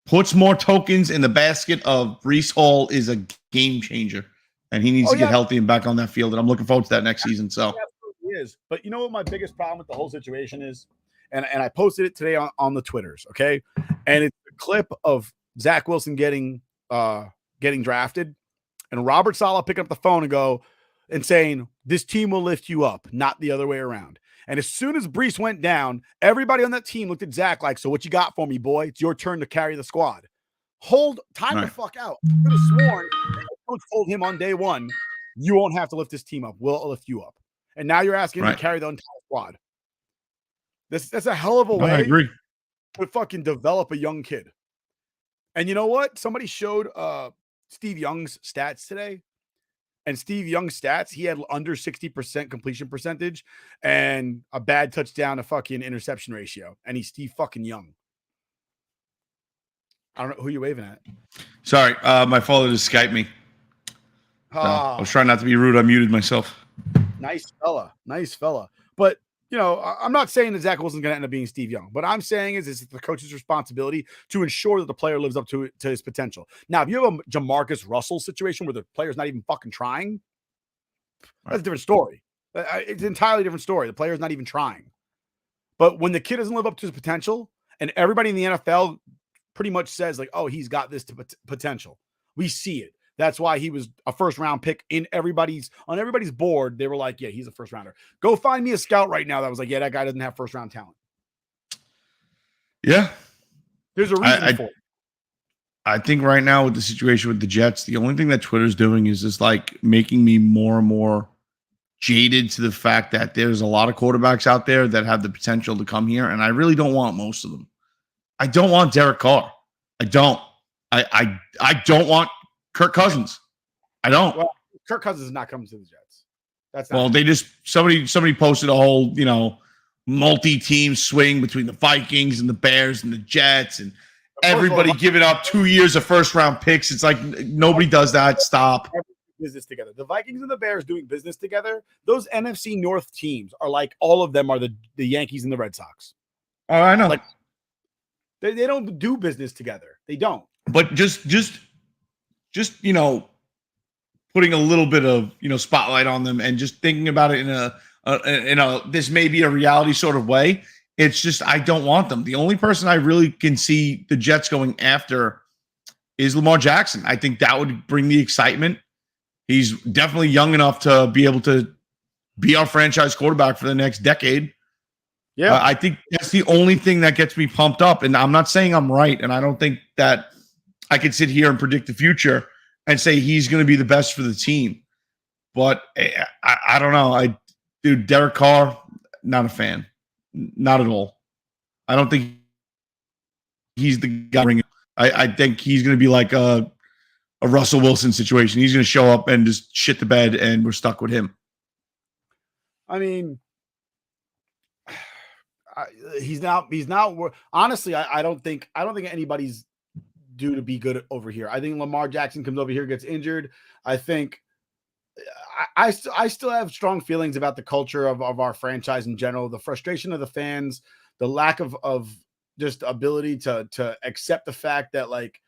[SPEAKER 3] puts more tokens in the basket of Breece Hall is a game changer, and he needs to get healthy and back on that field. And I'm looking forward to that next season. So
[SPEAKER 2] he absolutely is. But you know what my biggest problem with the whole situation is? And I posted it today on the Twitters, okay? And it's a clip of Zach Wilson getting drafted, and Robert Saleh picking up the phone and saying, "This team will lift you up, not the other way around." And as soon as Breece went down, everybody on that team looked at Zach like, "So what you got for me, boy? It's your turn to carry the squad." Hold time the fuck out. I could have sworn the coach told him on day one, "You won't have to lift this team up. We'll lift you up." And now you're asking him to carry the entire squad. That's a hell of a way
[SPEAKER 3] I agree.
[SPEAKER 2] to fucking develop a young kid. And you know what? Somebody showed Steve Young's stats today. And Steve Young's stats, he had under 60% completion percentage and a bad touchdown to fucking interception ratio. And he's Steve fucking Young. I don't know who you waving at.
[SPEAKER 3] Sorry, my father just Skyped me. So I was trying not to be rude. I muted myself.
[SPEAKER 2] Nice fella. But I'm not saying that Zach Wilson's going to end up being Steve Young. But I'm saying is it's the coach's responsibility to ensure that the player lives up to his potential. Now, if you have a Jamarcus Russell situation where the player's not even fucking trying, that's a different story. It's an entirely different story. The player's not even trying. But when the kid doesn't live up to his potential, and everybody in the NFL pretty much says like, "Oh, he's got this potential," we see it. That's why he was a first round pick on everybody's board. They were like, "Yeah, he's a first rounder." Go find me a scout right now that was like, "Yeah, that guy doesn't have first round talent."
[SPEAKER 3] Yeah,
[SPEAKER 2] there's a reason for it.
[SPEAKER 3] I think right now with the situation with the Jets, the only thing that Twitter's doing is just like making me more and more jaded to the fact that there's a lot of quarterbacks out there that have the potential to come here, and I really don't want most of them. I don't want Derek Carr. I don't. I don't want Kirk Cousins. I don't.
[SPEAKER 2] Well, Kirk Cousins is not coming to the Jets. That's not.
[SPEAKER 3] Well, they just somebody posted a whole multi-team swing between the Vikings and the Bears and the Jets and everybody giving up 2 years of first-round picks. It's like nobody does that. Stop.
[SPEAKER 2] Business together. The Vikings and the Bears doing business together. Those NFC North teams are like all of them are the Yankees and the Red Sox.
[SPEAKER 3] Oh, I know.
[SPEAKER 2] Like they don't do business together. They don't.
[SPEAKER 3] But just putting a little bit of spotlight on them and just thinking about it in a this may be a reality sort of way. It's just I don't want them. The only person I really can see the Jets going after is Lamar Jackson. I think that would bring the excitement. He's definitely young enough to be able to be our franchise quarterback for the next decade. Yeah, I think that's the only thing that gets me pumped up. And I'm not saying I'm right, and I don't think that I could sit here and predict the future and say he's going to be the best for the team. But I don't know. Dude, Derek Carr, not a fan. Not at all. I don't think he's the guy. I think he's going to be like a Russell Wilson situation. He's going to show up and just shit the bed, and we're stuck with him.
[SPEAKER 2] I mean, he's not. Honestly, I don't think anybody's due to be good over here. I think Lamar Jackson comes over here, gets injured. I think I still have strong feelings about the culture of our franchise in general, the frustration of the fans, the lack of just ability to accept the fact that like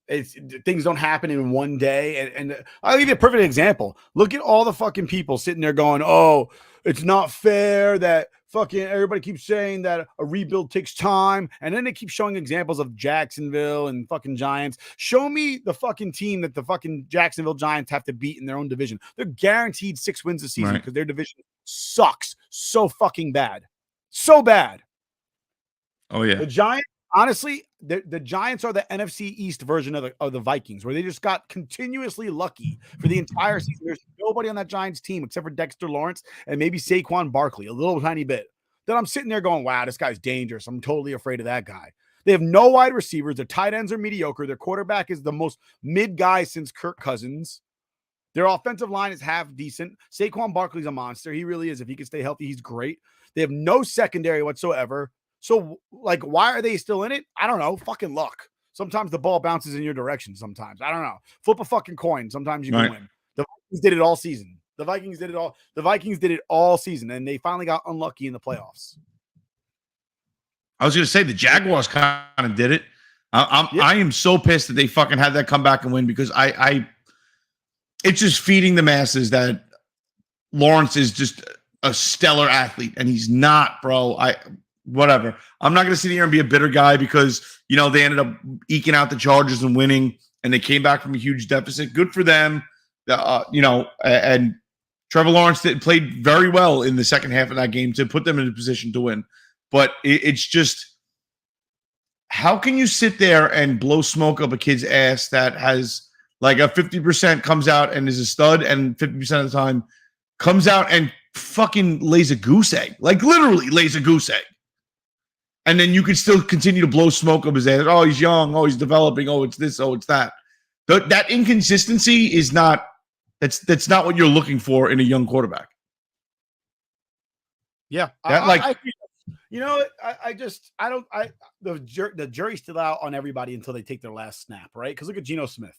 [SPEAKER 2] things don't happen in one day. And I'll give you a perfect example. Look at all the fucking people sitting there going, "Oh, it's not fair that fucking everybody keeps saying that a rebuild takes time." And then they keep showing examples of Jacksonville and fucking Giants. Show me the fucking team that the fucking Jacksonville Giants have to beat in their own division. They're guaranteed 6 wins a season because their division sucks so fucking bad. So bad.
[SPEAKER 3] Oh, yeah.
[SPEAKER 2] The Giants, honestly, the Giants are the NFC East version of the Vikings, where they just got continuously lucky for the entire season. There's nobody on that Giants team except for Dexter Lawrence and maybe Saquon Barkley, a little tiny bit. Then I'm sitting there going, "Wow, this guy's dangerous. I'm totally afraid of that guy." They have no wide receivers. Their tight ends are mediocre. Their quarterback is the most mid guy since Kirk Cousins. Their offensive line is half decent. Saquon Barkley's a monster. He really is. If he can stay healthy, he's great. They have no secondary whatsoever. So, like, why are they still in it? I don't know. Fucking luck. Sometimes the ball bounces in your direction. Sometimes. I don't know. Flip a fucking coin. Sometimes you can win. The Vikings did it all season. The Vikings did it all season, and they finally got unlucky in the playoffs.
[SPEAKER 3] I was going to say the Jaguars kind of did it. I am so pissed that they fucking had that come back and win because it's just feeding the masses that Lawrence is just a stellar athlete, and he's not, bro. Whatever. I'm not going to sit here and be a bitter guy because, they ended up eking out the Chargers and winning, and they came back from a huge deficit. Good for them. And Trevor Lawrence played very well in the second half of that game to put them in a position to win. But it's just, how can you sit there and blow smoke up a kid's ass that has like a 50% comes out and is a stud, and 50% of the time comes out and fucking lays a goose egg, like literally lays a goose egg. And then you could still continue to blow smoke up his ass. Oh, he's young. Oh, he's developing. Oh, it's this. Oh, it's that. That inconsistency is not. That's not what you're looking for in a young quarterback.
[SPEAKER 2] Yeah, You know, the jury's still out on everybody until they take their last snap, right? Because look at Geno Smith.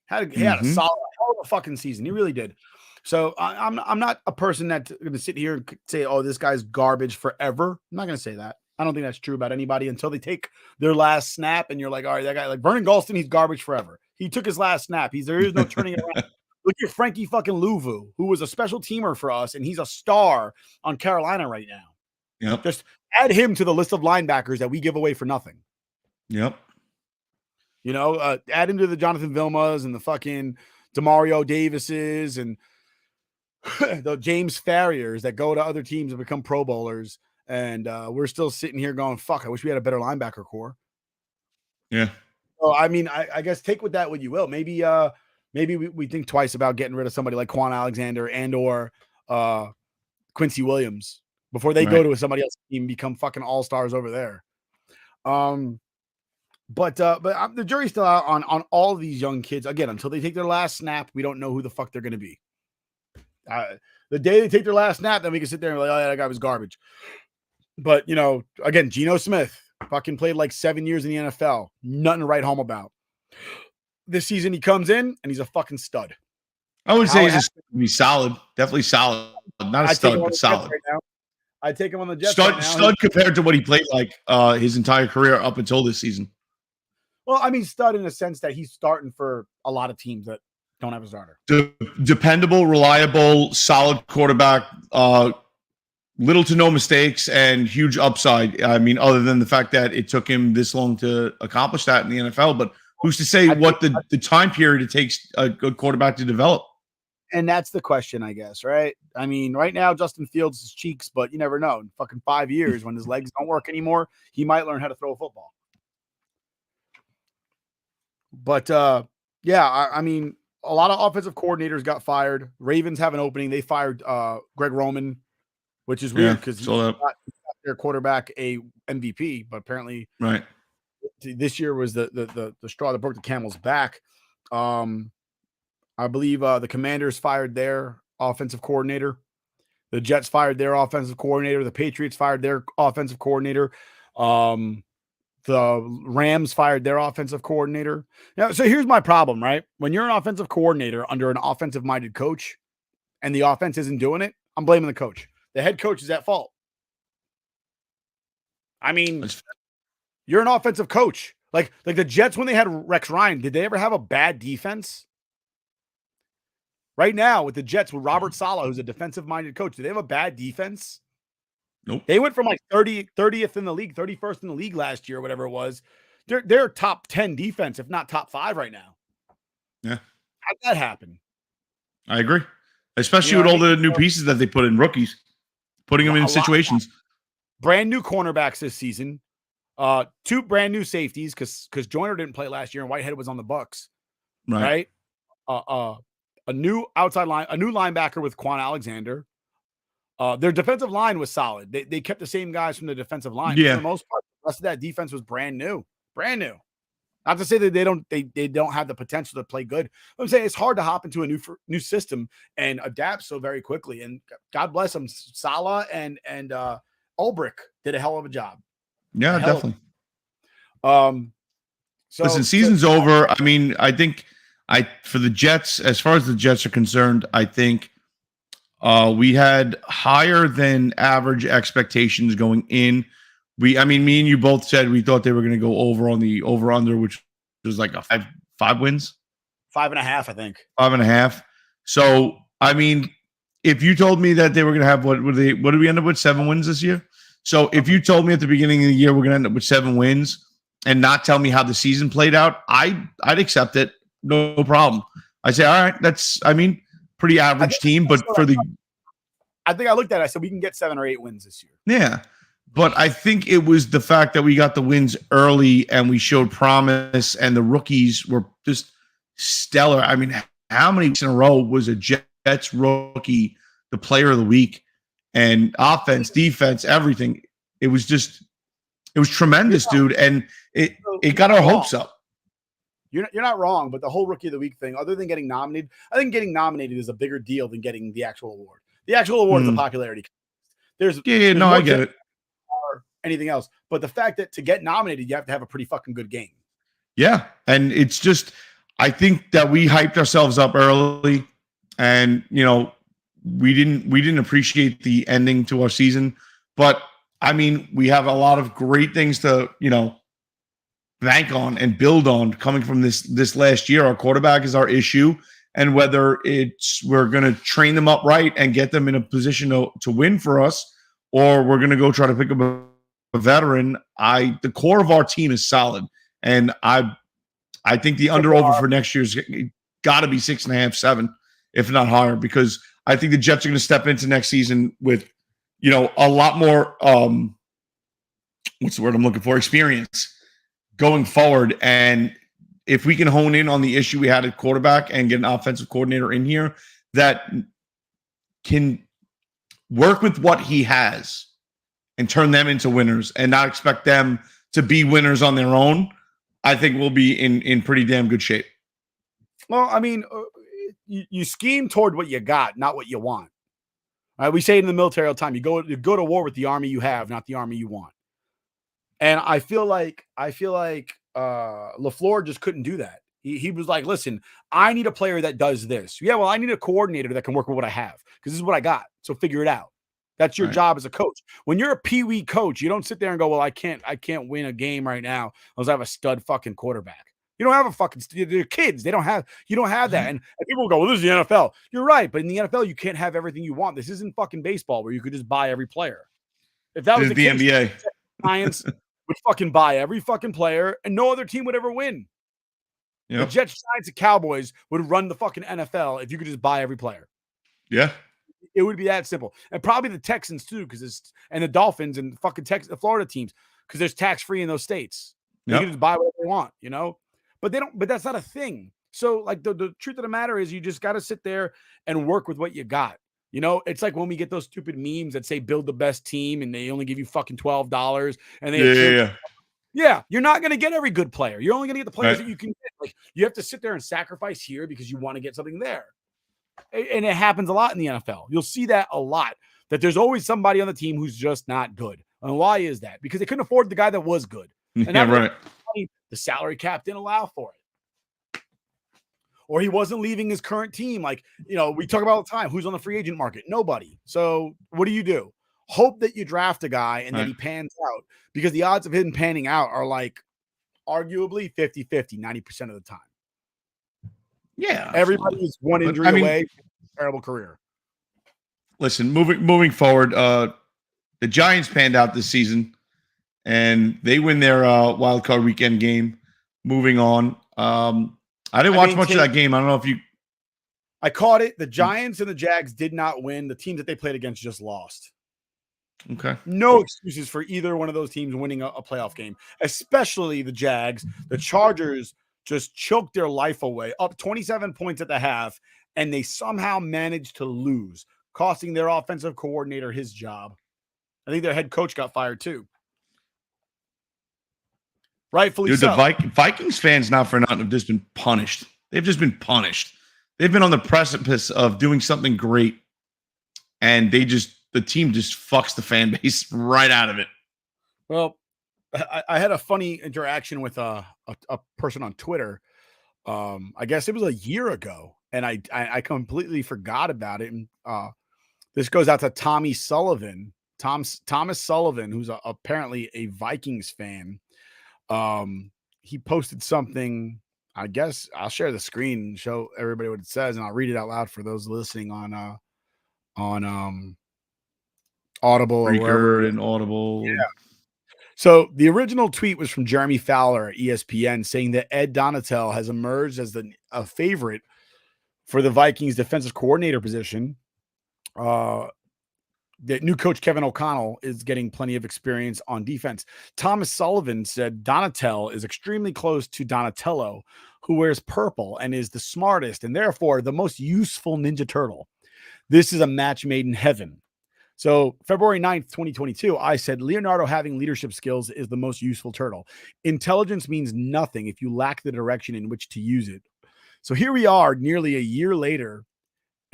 [SPEAKER 2] He had a solid, hell of a fucking season. He really did. So I'm not a person that's going to sit here and say, oh, this guy's garbage forever. I'm not going to say that. I don't think that's true about anybody until they take their last snap and you're like, all right, that guy, like Vernon Gholston, he's garbage forever. He took his last snap. There is no turning it around. Look at Frankie fucking Louvu, who was a special teamer for us, and he's a star on Carolina right now.
[SPEAKER 3] Yep.
[SPEAKER 2] Just add him to the list of linebackers that we give away for nothing.
[SPEAKER 3] Yep.
[SPEAKER 2] You know, add him to the Jonathan Vilmas and the fucking Demario Davises and the James Farriers that go to other teams and become Pro Bowlers. And we're still sitting here going, fuck, I wish we had a better linebacker core.
[SPEAKER 3] Yeah.
[SPEAKER 2] So, I mean, I guess take with that what you will. Maybe we think twice about getting rid of somebody like Quan Alexander and or Quincy Williams before they go to somebody else's team and become fucking all-stars over there. But the jury's still out on all of these young kids. Again, until they take their last snap, we don't know who the fuck they're going to be. The day they take their last snap, then we can sit there and be like, oh, yeah, that guy was garbage. But, you know, again, Geno Smith fucking played like 7 years in the NFL. Nothing to write home about. This season he comes in and he's a fucking stud.
[SPEAKER 3] I would say he's solid. Definitely solid. Not a stud, but solid.
[SPEAKER 2] Right, I take him on the Jets.
[SPEAKER 3] Stud compared to what he played like his entire career up until this season.
[SPEAKER 2] Well, I mean, stud in the sense that he's starting for a lot of teams that don't have a starter.
[SPEAKER 3] Dependable, reliable, solid quarterback, little to no mistakes, and huge upside. I mean, other than the fact that it took him this long to accomplish that in the NFL, but who's to say what the time period it takes a good quarterback to develop?
[SPEAKER 2] And that's the question, I guess, right? I mean, right now, Justin Fields is cheeks, but you never know. In fucking 5 years, when his legs don't work anymore, he might learn how to throw a football. But, yeah, I mean, a lot of offensive coordinators got fired. Ravens have an opening. They fired Greg Roman, which is weird because he got their quarterback a MVP, but apparently this year was the straw that broke the camel's back. I believe the Commanders fired their offensive coordinator. The Jets fired their offensive coordinator. The Patriots fired their offensive coordinator. The Rams fired their offensive coordinator. Now, so here's my problem, right? When you're an offensive coordinator under an offensive-minded coach and the offense isn't doing it, I'm blaming the coach. The head coach is at fault. I mean, you're an offensive coach. Like the Jets, when they had Rex Ryan, did they ever have a bad defense? Right now, with the Jets, with Robert Saleh, who's a defensive-minded coach, do they have a bad defense?
[SPEAKER 3] Nope.
[SPEAKER 2] They went from like 30th in the league, 31st in the league last year, whatever it was. They're top 10 defense, if not top 5 right now.
[SPEAKER 3] Yeah.
[SPEAKER 2] How'd that happen?
[SPEAKER 3] I agree. Especially with all the new pieces that they put in rookies, putting them in situations.
[SPEAKER 2] Brand new cornerbacks this season. 2 brand new safeties because Joyner didn't play last year and Whitehead was on the Bucks. Right? A new outside line, a new linebacker with Quan Alexander. Their defensive line was solid. They kept the same guys from the defensive line.
[SPEAKER 3] Yeah.
[SPEAKER 2] For the most part, the rest of that defense was brand new. Brand new. Not to say that they don't have the potential to play good. I'm saying it's hard to hop into a new system and adapt so very quickly. And God bless them. Saleh and Ulbrich did a hell of a job.
[SPEAKER 3] Yeah, definitely.
[SPEAKER 2] So
[SPEAKER 3] listen, season's over. I mean, I think for the Jets, as far as the Jets are concerned, I think we had higher than average expectations going in. Me and you both said we thought they were going to go over on the over-under, which was like a five wins.
[SPEAKER 2] 5.5, I think.
[SPEAKER 3] 5.5. So, I mean, if you told me that they were going to have what did we end up with? 7 wins this year? So if you told me at the beginning of the year we're going to end up with 7 wins and not tell me how the season played out, I'd accept it. No problem. I say, all right, pretty average team, but
[SPEAKER 2] I think I looked at it. I said we can get 7 or 8 wins this year.
[SPEAKER 3] Yeah. But I think it was the fact that we got the wins early and we showed promise and the rookies were just stellar. I mean, how many weeks in a row was a Jets rookie the player of the week? And offense, defense, everything. It was tremendous, dude. And it got our hopes up.
[SPEAKER 2] You're not wrong, but the whole rookie of the week thing, other than getting nominated, I think getting nominated is a bigger deal than getting the actual award. The actual award is a popularity. There's
[SPEAKER 3] No,
[SPEAKER 2] more
[SPEAKER 3] I get it.
[SPEAKER 2] or anything else. But the fact that to get nominated, you have to have a pretty fucking good game.
[SPEAKER 3] Yeah. And it's just, I think that we hyped ourselves up early and, we didn't appreciate the ending to our season. But I mean, we have a lot of great things to, bank on and build on coming from this last year. Our quarterback is our issue. And whether we're going to train them up right and get them in a position to win for us, or we're going to go try to pick up a veteran, the core of our team is solid. And I think the under-over for next year's got to be 6.5, 7, if not higher, because I think the Jets are going to step into next season with, a lot more, what's the word I'm looking for? Experience going forward. And if we can hone in on the issue we had at quarterback and get an offensive coordinator in here that can work with what he has and turn them into winners and not expect them to be winners on their own, I think we'll be in pretty damn good shape.
[SPEAKER 2] Well, I mean, you scheme toward what you got, not what you want. We say it in the military all the time. You go to war with the army you have, not the army you want. And I feel like LaFleur just couldn't do that. He was like, listen, I need a player that does this. Yeah, well, I need a coordinator that can work with what I have because this is what I got. So figure it out. That's your job as a coach. When you're a peewee coach, you don't sit there and go, well, I can't win a game right now unless I have a stud fucking quarterback. You don't have a fucking they're kids. You don't have that. And people go, well, this is the NFL. You're right. But in the NFL, you can't have everything you want. This isn't fucking baseball where you could just buy every player. If that was the case,
[SPEAKER 3] NBA,
[SPEAKER 2] Giants would fucking buy every fucking player and no other team would ever win. Yep. The Jets, Giants, and Cowboys would run the fucking NFL if you could just buy every player.
[SPEAKER 3] Yeah.
[SPEAKER 2] It would be that simple. And probably the Texans too, and the Dolphins and fucking the Florida teams, because there's tax-free in those states. Yep. You can just buy whatever they want, But they don't, but that's not a thing. So like the truth of the matter is you just got to sit there and work with what you got. It's like when we get those stupid memes that say build the best team and they only give you fucking $12 and they yeah, you're not going to get every good player. You're only going to get the players that you can get. Like you have to sit there and sacrifice here because you want to get something there. And it happens a lot in the NFL. You'll see that a lot, that there's always somebody on the team who's just not good. And why is that? Because they couldn't afford the guy that was good. And the salary cap didn't allow for it. Or he wasn't leaving his current team. Like, we talk about all the time. Who's on the free agent market? Nobody. So what do? Hope that you draft a guy and that he pans out, because the odds of him panning out are like arguably 50-50, 90% of the time.
[SPEAKER 3] Yeah.
[SPEAKER 2] Everybody's one injury away from a terrible career.
[SPEAKER 3] Listen, moving forward, the Giants panned out this season and they win their wild card weekend game. Moving on. I didn't watch much of that game. I don't know if you.
[SPEAKER 2] I caught it. The Giants and the Jags did not win. The teams that they played against just lost.
[SPEAKER 3] Okay.
[SPEAKER 2] No excuses for either one of those teams winning a playoff game, especially the Jags. The Chargers just choked their life away, up 27 points at the half, and they somehow managed to lose, costing their offensive coordinator his job. I think their head coach got fired too. Rightfully so.
[SPEAKER 3] The Vikings fans, not for nothing, have just been punished. They've just been punished. They've been on the precipice of doing something great, and the team just fucks the fan base right out of it.
[SPEAKER 2] Well, I had a funny interaction with a person on Twitter. I guess it was a year ago, and I completely forgot about it. And this goes out to Thomas Sullivan, who's apparently a Vikings fan. He posted something. I guess I'll share the screen and show everybody what it says, and I'll read it out loud for those listening on Audible
[SPEAKER 3] Breaker
[SPEAKER 2] or wherever.
[SPEAKER 3] and Audible.
[SPEAKER 2] Yeah. So the original tweet was from Jeremy Fowler at ESPN, saying that Ed Donatel has emerged as a favorite for the Vikings defensive coordinator position. The new coach Kevin O'Connell is getting plenty of experience on defense. Thomas Sullivan said Donatel is extremely close to Donatello, who wears purple and is the smartest and therefore the most useful Ninja Turtle. This is a match made in heaven. So February 9th, 2022, I said Leonardo having leadership skills is the most useful turtle. Intelligence means nothing if you lack the direction in which to use it. So here we are nearly a year later,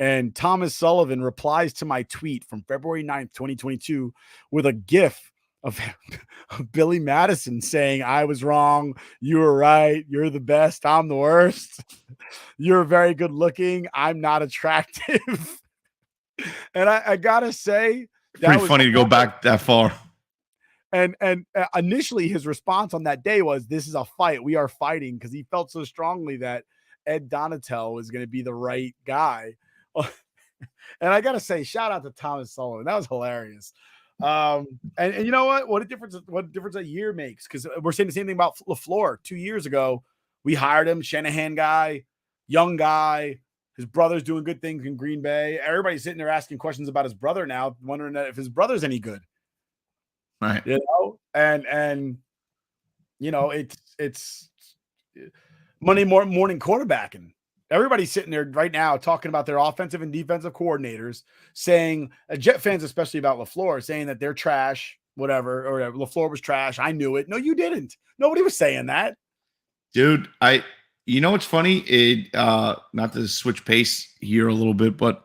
[SPEAKER 2] And Thomas Sullivan replies to my tweet from February 9th, 2022 with a GIF of Billy Madison saying, I was wrong. You were right. You're the best. I'm the worst. You're very good looking. I'm not attractive. And I got to say,
[SPEAKER 3] pretty funny to go back that far.
[SPEAKER 2] And initially his response on that day was, this is a fight. We are fighting, because he felt so strongly that Ed Donatel was going to be the right guy. And I got to say, shout out to Thomas Sullivan. That was hilarious. And you know what a difference a year makes, because we're saying the same thing about LaFleur. 2 years ago, we hired him, Shanahan guy, young guy. His brother's doing good things in Green Bay. Everybody's sitting there asking questions about his brother now, wondering if his brother's any good.
[SPEAKER 3] Right.
[SPEAKER 2] You know, and you know, it's Monday morning quarterbacking. Everybody's sitting there right now talking about their offensive and defensive coordinators, saying, Jet fans, especially about LaFleur, saying that they're trash, whatever, or LaFleur was trash. I knew it. No, you didn't. Nobody was saying that.
[SPEAKER 3] Dude, you know what's funny? Not to switch pace here a little bit, but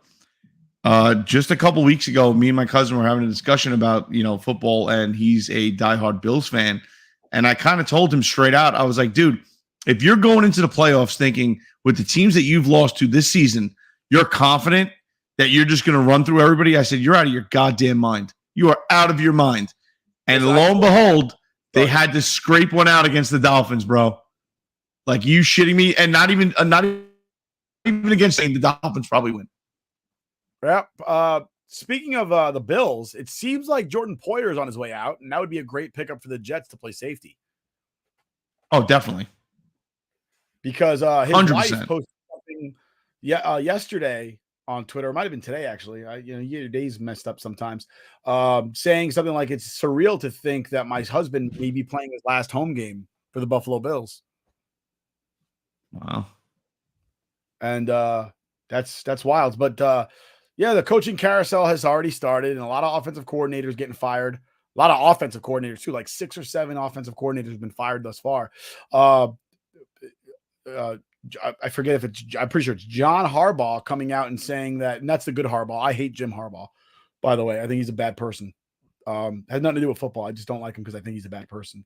[SPEAKER 3] just a couple weeks ago, me and my cousin were having a discussion about, football, and he's a diehard Bills fan. And I kind of told him straight out, I was like, dude, if you're going into the playoffs thinking with the teams that you've lost to this season, you're confident that you're just going to run through everybody, I said, you're out of your goddamn mind. You are out of your mind. And lo and behold, they had to scrape one out against the Dolphins, bro. Like, you shitting me? And not even against saying the Dolphins probably win.
[SPEAKER 2] Yeah. Speaking of the Bills, it seems like Jordan Poyer is on his way out, and that would be a great pickup for the Jets to play safety.
[SPEAKER 3] Oh, definitely.
[SPEAKER 2] Because his
[SPEAKER 3] 100%.
[SPEAKER 2] wife posted something yesterday on Twitter. It might have been today, actually. Your day's messed up sometimes. Saying something like, it's surreal to think that my husband may be playing his last home game for the Buffalo Bills.
[SPEAKER 3] Wow.
[SPEAKER 2] And that's wild. But yeah, the coaching carousel has already started, and a lot of offensive coordinators getting fired. A lot of offensive coordinators too, like 6 or 7 offensive coordinators have been fired thus far. I forget if I'm pretty sure it's John Harbaugh coming out and saying that, and that's the good Harbaugh. I hate Jim Harbaugh, by the way. I think he's a bad person. Has nothing to do with football. I just don't like him because I think he's a bad person.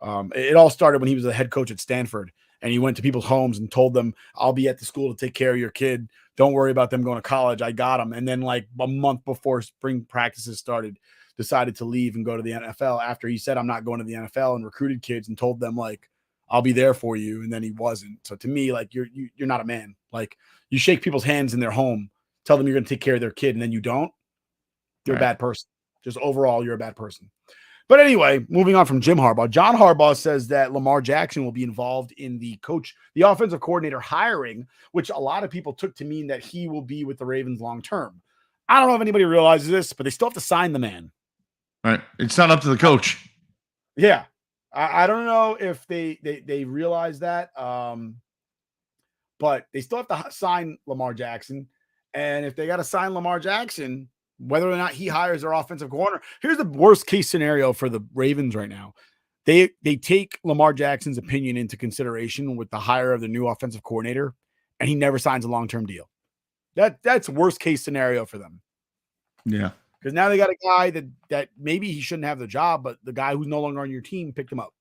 [SPEAKER 2] It all started when he was the head coach at Stanford, and he went to people's homes and told them, I'll be at the school to take care of your kid. Don't worry about them going to college. I got them. And then, like a month before spring practices started, decided to leave and go to the NFL after he said, I'm not going to the NFL, and recruited kids and told them, like, I'll be there for you. And then he wasn't. So to me, like, you're not a man. Like, you shake people's hands in their home, tell them you're going to take care of their kid, and then you don't. You're a bad person. Just overall, you're a bad person. But anyway, moving on from Jim Harbaugh, John Harbaugh says that Lamar Jackson will be involved in the offensive coordinator hiring, which a lot of people took to mean that he will be with the Ravens long term. I don't know if anybody realizes this, but they still have to sign the man.
[SPEAKER 3] Right. It's not up to the coach.
[SPEAKER 2] Yeah. I don't know if they realize that, but they still have to sign Lamar Jackson. And if they got to sign Lamar Jackson, whether or not he hires their offensive corner, here's the worst case scenario for the Ravens right now. They take Lamar Jackson's opinion into consideration with the hire of the new offensive coordinator, and he never signs a long-term deal. That's worst case scenario for them.
[SPEAKER 3] Yeah.
[SPEAKER 2] Because now they got a guy that maybe he shouldn't have the job, but the guy who's no longer on your team picked him up.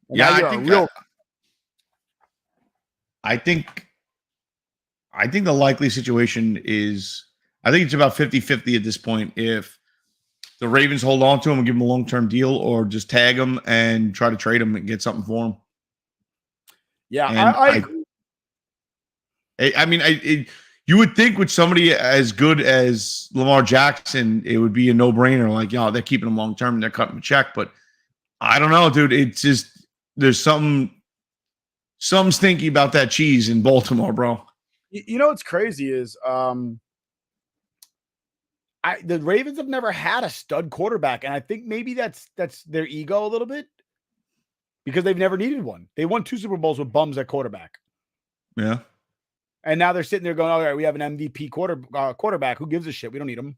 [SPEAKER 2] And
[SPEAKER 3] yeah, I think the likely situation is, I think it's about 50-50 at this point. If the Ravens hold on to him and give him a long-term deal, or just tag him and try to trade him and get something for him.
[SPEAKER 2] Yeah, I agree.
[SPEAKER 3] You would think with somebody as good as Lamar Jackson, it would be a no-brainer. Like, they're keeping him long-term and they're cutting him a check. But I don't know, dude. It's just, there's something stinky about that cheese in Baltimore, bro.
[SPEAKER 2] You know what's crazy is the Ravens have never had a stud quarterback, and I think maybe that's their ego a little bit, because they've never needed one. They won 2 Super Bowls with bums at quarterback.
[SPEAKER 3] Yeah.
[SPEAKER 2] And now they're sitting there going, all right, we have an MVP quarterback. Who gives a shit? We don't need him.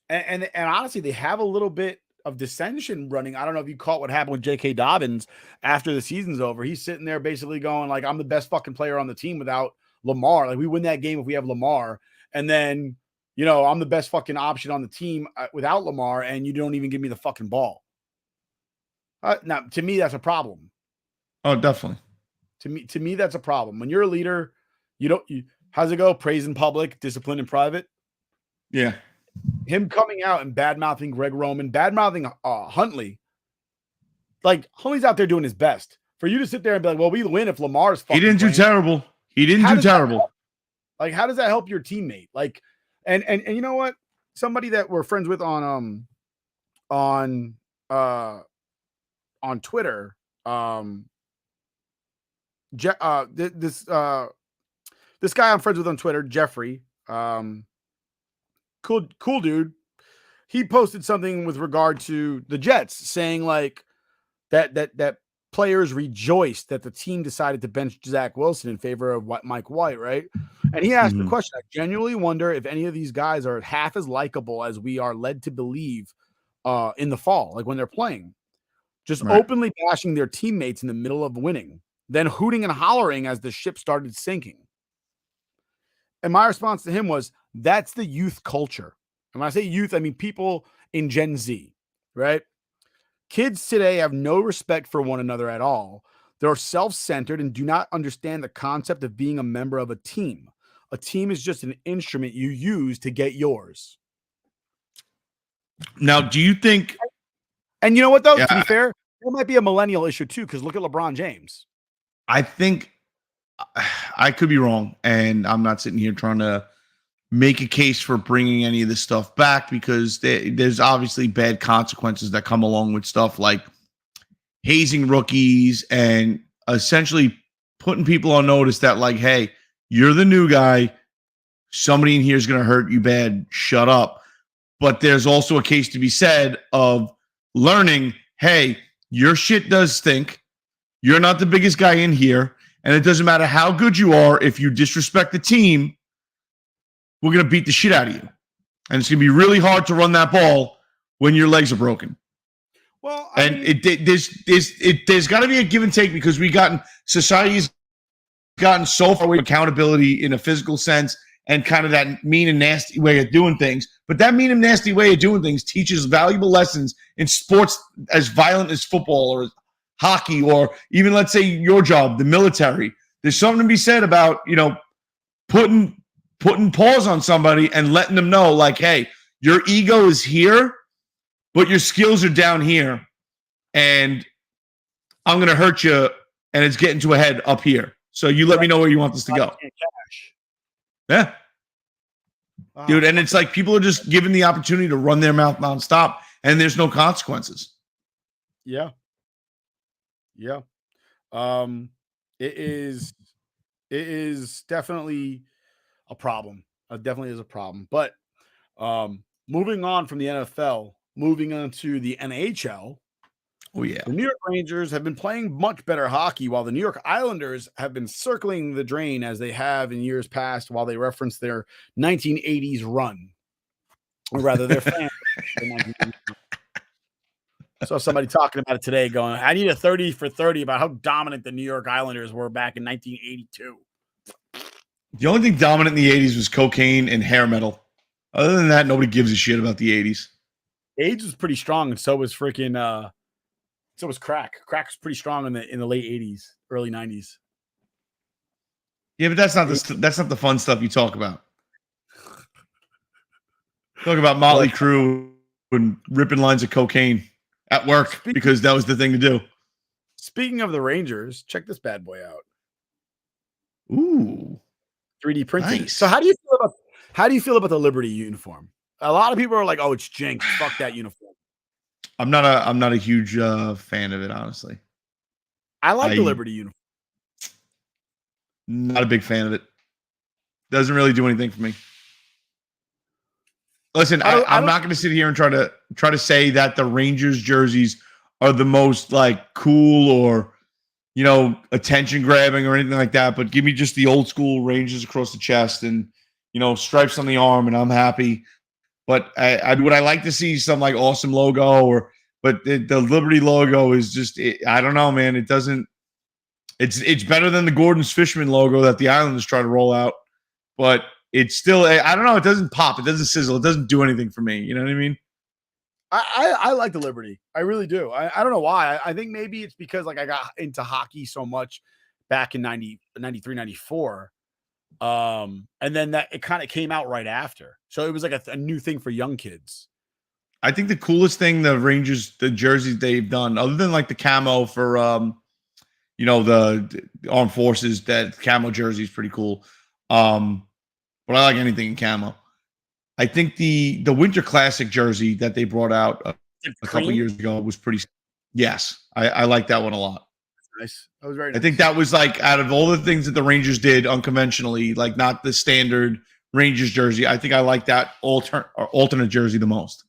[SPEAKER 2] And honestly, they have a little bit of dissension running. I don't know if you caught what happened with J.K. Dobbins after the season's over. He's sitting there basically going like, I'm the best fucking player on the team without Lamar. Like we win that game if we have Lamar. And then, I'm the best fucking option on the team without Lamar, and you don't even give me the fucking ball. Now, to me, that's a problem.
[SPEAKER 3] Oh, definitely.
[SPEAKER 2] To me, that's a problem. When you're a leader, how's it go? Praise in public, discipline in private.
[SPEAKER 3] Yeah.
[SPEAKER 2] Him coming out and bad-mouthing Greg Roman, bad-mouthing Huntley. Like, Huntley's out there doing his best. For you to sit there and be like, well, we win if Lamar's fucking
[SPEAKER 3] He didn't do terrible. He didn't do terrible.
[SPEAKER 2] Like, how does that help your teammate? Like, and you know what? Somebody that we're friends with on Twitter, this guy I'm friends with on Twitter, Jeffrey, cool dude. He posted something with regard to the Jets, saying like that players rejoiced that the team decided to bench Zach Wilson in favor of Mike White, right? And he asked the question, I genuinely wonder if any of these guys are half as likable as we are led to believe in the fall, like when they're playing. Just openly bashing their teammates in the middle of winning, then hooting and hollering as the ship started sinking. And my response to him was, that's the youth culture. And when I say youth, I mean people in Gen Z, right? Kids today have no respect for one another at all. They're self-centered and do not understand the concept of being a member of a team. A team is just an instrument you use to get yours.
[SPEAKER 3] Now, do you think...
[SPEAKER 2] And you know what, though? Yeah. To be fair, it might be a millennial issue, too, because look at LeBron James.
[SPEAKER 3] I think I could be wrong, and I'm not sitting here trying to make a case for bringing any of this stuff back because there's obviously bad consequences that come along with stuff like hazing rookies and essentially putting people on notice that, like, hey, you're the new guy. Somebody in here is going to hurt you bad. Shut up. But there's also a case to be said of learning, hey, your shit does stink. You're not the biggest guy in here. And it doesn't matter how good you are. If you disrespect the team, we're going to beat the shit out of you. And it's going to be really hard to run that ball when your legs are broken.
[SPEAKER 2] Well,
[SPEAKER 3] there's got to be a give and take because society's gotten so far away from accountability in a physical sense and kind of that mean and nasty way of doing things. But that mean and nasty way of doing things teaches valuable lessons in sports as violent as football or hockey or even, let's say, your job, the military. There's something to be said about, putting pause on somebody and letting them know, like, hey, your ego is here, but your skills are down here. And I'm going to hurt you, and it's getting to a head up here. So you let me know where you want this to go. Yeah. Dude, and it's like people are just given the opportunity to run their mouth nonstop, and there's no consequences.
[SPEAKER 2] Yeah. Yeah. It is definitely a problem. It definitely is a problem. But moving on from the NFL, moving on to the NHL.
[SPEAKER 3] Oh, yeah.
[SPEAKER 2] The New York Rangers have been playing much better hockey, while the New York Islanders have been circling the drain as they have in years past while they reference their 1980s run. Or rather, their fans. I saw somebody talking about it today going, I need a 30 for 30 about how dominant the New York Islanders were back in 1982.
[SPEAKER 3] The only thing dominant in the 80s was cocaine and hair metal. Other than that, nobody gives a shit about the 80s.
[SPEAKER 2] AIDS was pretty strong, and so was freaking so was crack. Crack was pretty strong in the late 80s, early 90s.
[SPEAKER 3] Yeah, but that's not the fun stuff you talk about. Talk about Motley Crue and ripping lines of cocaine at work because that was the thing to do.
[SPEAKER 2] Speaking of the Rangers, check this bad boy out.
[SPEAKER 3] Ooh,
[SPEAKER 2] 3D printing.
[SPEAKER 3] Nice.
[SPEAKER 2] So how do you feel about the Liberty uniform? A lot of people are like, "Oh, it's jinx. Fuck that uniform."
[SPEAKER 3] I'm not a huge fan of it, honestly.
[SPEAKER 2] I like the Liberty uniform.
[SPEAKER 3] Not a big fan of it. Doesn't really do anything for me. Listen, I'm not going to sit here and try to say that the Rangers jerseys are the most like cool or attention grabbing or anything like that. But give me just the old school Rangers across the chest and stripes on the arm, and I'm happy. But would I like to see some like awesome logo but the Liberty logo is just I don't know, man. It doesn't. It's better than the Gordon's Fishman logo that the Islanders try to roll out, but it's still I don't know. It doesn't pop. It doesn't sizzle. It doesn't do anything for me. You know what I mean?
[SPEAKER 2] I like the Liberty. I really do. I don't know why. I think maybe it's because like I got into hockey so much back in 93, 94. And then that it kind of came out right after. So it was like a new thing for young kids.
[SPEAKER 3] I think the coolest thing the Rangers, the jerseys they've done, other than like the camo for the armed forces, that camo jersey is pretty cool. But I like anything in camo. I think the Winter Classic jersey that they brought out a couple years ago was pretty. Yes, I like that one a lot.
[SPEAKER 2] Nice. That was very nice.
[SPEAKER 3] I think that was like out of all the things that the Rangers did unconventionally, like not the standard Rangers jersey. I think I like that alternate jersey the most.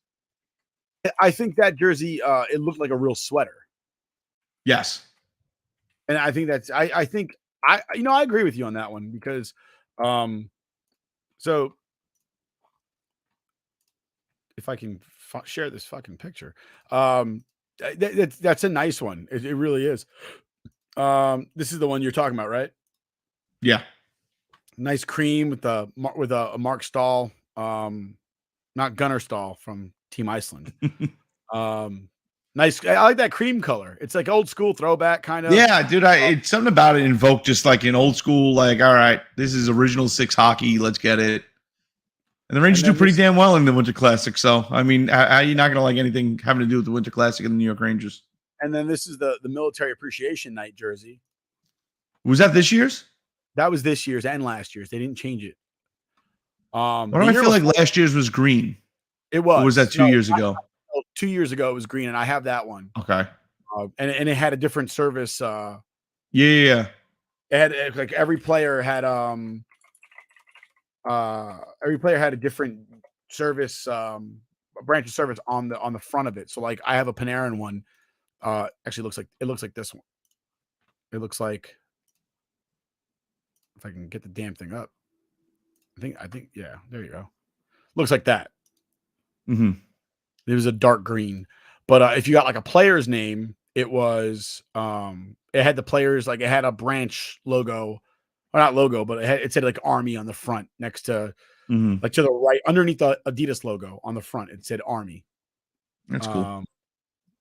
[SPEAKER 2] I think that jersey, it looked like a real sweater.
[SPEAKER 3] Yes.
[SPEAKER 2] And I think that's, I think I agree with you on that one because, so if I can share this fucking picture, that's a nice one. It really is. This is the one you're talking about, right?
[SPEAKER 3] Yeah.
[SPEAKER 2] Nice cream with a Mark Stahl, not Gunnar Stahl from Team Iceland. Nice. I like that cream color. It's like old school throwback kind of.
[SPEAKER 3] Yeah, dude. It's something about it invoked just like an old school, like, all right, this is original six hockey. Let's get it. And the Rangers do pretty damn well in the Winter Classic. So, I mean, how are you not going to like anything having to do with the Winter Classic and the New York Rangers?
[SPEAKER 2] And then this is the Military Appreciation Night jersey.
[SPEAKER 3] Was that this year's?
[SPEAKER 2] That was this year's and last year's. They didn't change it.
[SPEAKER 3] Why do I feel like last year's was green?
[SPEAKER 2] It was.
[SPEAKER 3] Or was that 2 years ago?
[SPEAKER 2] 2 years ago it was green, and I have that one.
[SPEAKER 3] Okay.
[SPEAKER 2] And it had a different service.
[SPEAKER 3] Yeah.
[SPEAKER 2] It had like every player had a different service, branch of service on the front of it. So like I have a Panarin one. Actually it looks like this one. It looks like, if I can get the damn thing up. I think yeah, there you go. Looks like that.
[SPEAKER 3] Mm-hmm.
[SPEAKER 2] It was a dark green. But if you got like a player's name, it was it had the players, like it had a branch logo, or not logo, but it said like Army on the front next to like to the right underneath the Adidas logo on the front. It said Army.
[SPEAKER 3] That's cool.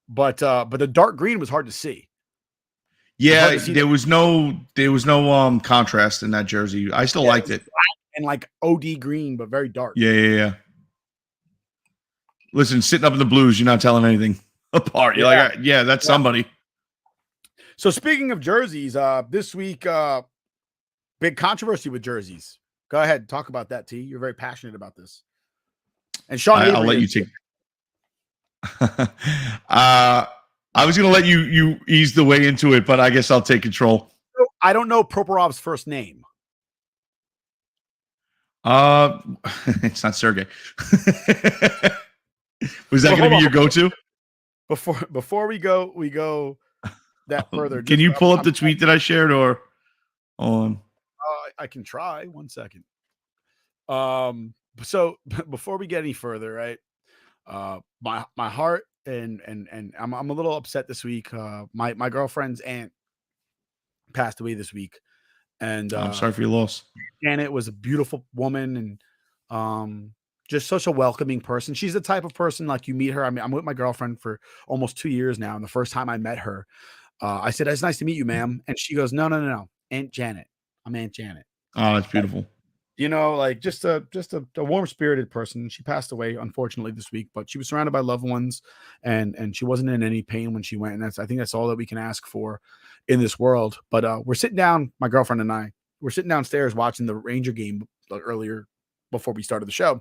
[SPEAKER 2] But the dark green was hard to see.
[SPEAKER 3] Yeah, there was no contrast in that jersey. I still liked it.
[SPEAKER 2] And like OD green, but very dark.
[SPEAKER 3] Yeah. Listen, sitting up in the Blues, you're not telling anything apart. You're like, yeah, that's somebody.
[SPEAKER 2] So speaking of jerseys, this week, big controversy with jerseys. Go ahead, talk about that, T. You're very passionate about this. And Sean,
[SPEAKER 3] I'll let you take. I was going to let you ease the way into it, but I guess I'll take control.
[SPEAKER 2] I don't know Proporov's first name.
[SPEAKER 3] It's not Sergey. Was that going to be your go-to?
[SPEAKER 2] Before we go that further.
[SPEAKER 3] Can you pull up the tweet that I shared or on?
[SPEAKER 2] I can try. 1 second. So before we get any further, right? My heart and I'm a little upset this week. My girlfriend's aunt passed away this week, and
[SPEAKER 3] I'm sorry for your loss.
[SPEAKER 2] Janet was a beautiful woman and just such a welcoming person. She's the type of person like you meet her. I mean, I'm with my girlfriend for almost 2 years now, and the first time I met her, I said, "It's nice to meet you, ma'am," and she goes, "No, Aunt Janet. I'm Aunt Janet."
[SPEAKER 3] Oh, that's beautiful.
[SPEAKER 2] You know, like just a warm-spirited person. She passed away, unfortunately, this week, but she was surrounded by loved ones, and she wasn't in any pain when she went. And I think that's all that we can ask for in this world. But we're sitting down, my girlfriend and I, we're sitting downstairs watching the Ranger game earlier before we started the show,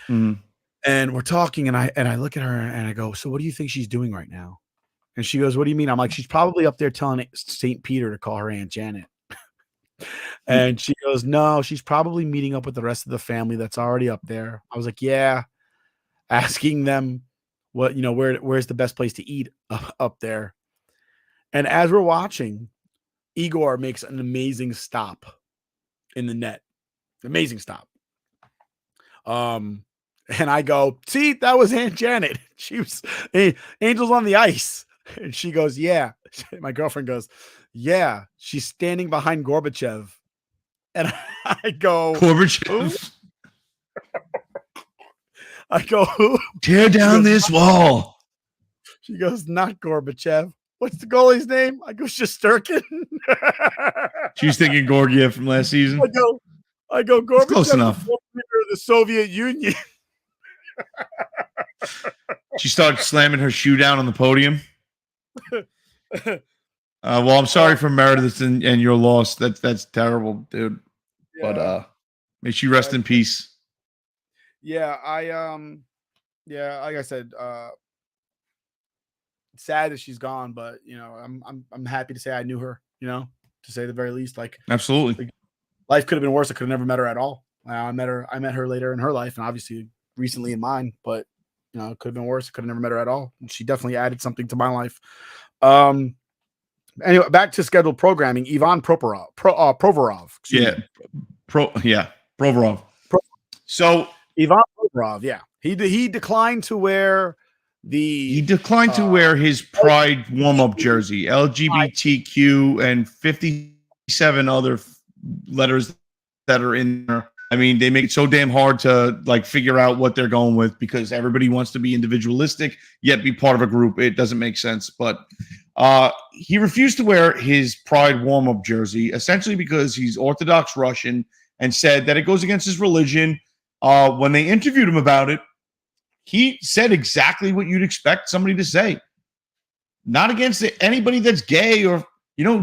[SPEAKER 2] and we're talking, and I look at her and I go, "So what do you think she's doing right now?" And she goes, "What do you mean?" I'm like, "She's probably up there telling St. Peter to call her Aunt Janet." And she goes, "No, she's probably meeting up with the rest of the family that's already up there." I was like, "Yeah," asking them what, where's the best place to eat up there. And as we're watching, Igor makes an amazing stop in the net. Amazing stop. And I go, see, that was Aunt Janet. She was Angels on the Ice. And she goes, yeah. My girlfriend goes, yeah, she's standing behind Gorbachev. And I go,
[SPEAKER 3] Gorbachev.
[SPEAKER 2] I go, who?
[SPEAKER 3] Tear down this wall.
[SPEAKER 2] She goes, not Gorbachev. What's the goalie's name? I go, Shesterkin.
[SPEAKER 3] She's thinking Gorgiev from last season.
[SPEAKER 2] I go, Gorbachev,
[SPEAKER 3] close enough.
[SPEAKER 2] The leader of the Soviet Union.
[SPEAKER 3] She started slamming her shoe down on the podium. Well, I'm sorry for Meredith and your loss. That's terrible, dude.
[SPEAKER 2] Yeah.
[SPEAKER 3] But may she rest in peace.
[SPEAKER 2] Yeah, like I said, sad that she's gone, but I'm happy to say I knew her, to say the very least. Like,
[SPEAKER 3] Absolutely.
[SPEAKER 2] Life could have been worse. I could have never met her at all. I met her later in her life, and obviously recently in mine, but it could have been worse. I could have never met her at all. And she definitely added something to my life. Anyway, back to scheduled programming. Ivan Provorov.
[SPEAKER 3] Provorov. So
[SPEAKER 2] Ivan Provorov, yeah. He declined to wear
[SPEAKER 3] his Pride warm-up jersey, LGBTQ and 57 other letters that are in there. I mean, they make it so damn hard to figure out what they're going with because everybody wants to be individualistic yet be part of a group. It doesn't make sense. But he refused to wear his Pride warm-up jersey essentially because he's Orthodox Russian and said that it goes against his religion. When they interviewed him about it, he said exactly what you'd expect somebody to say. Not against anybody that's gay or,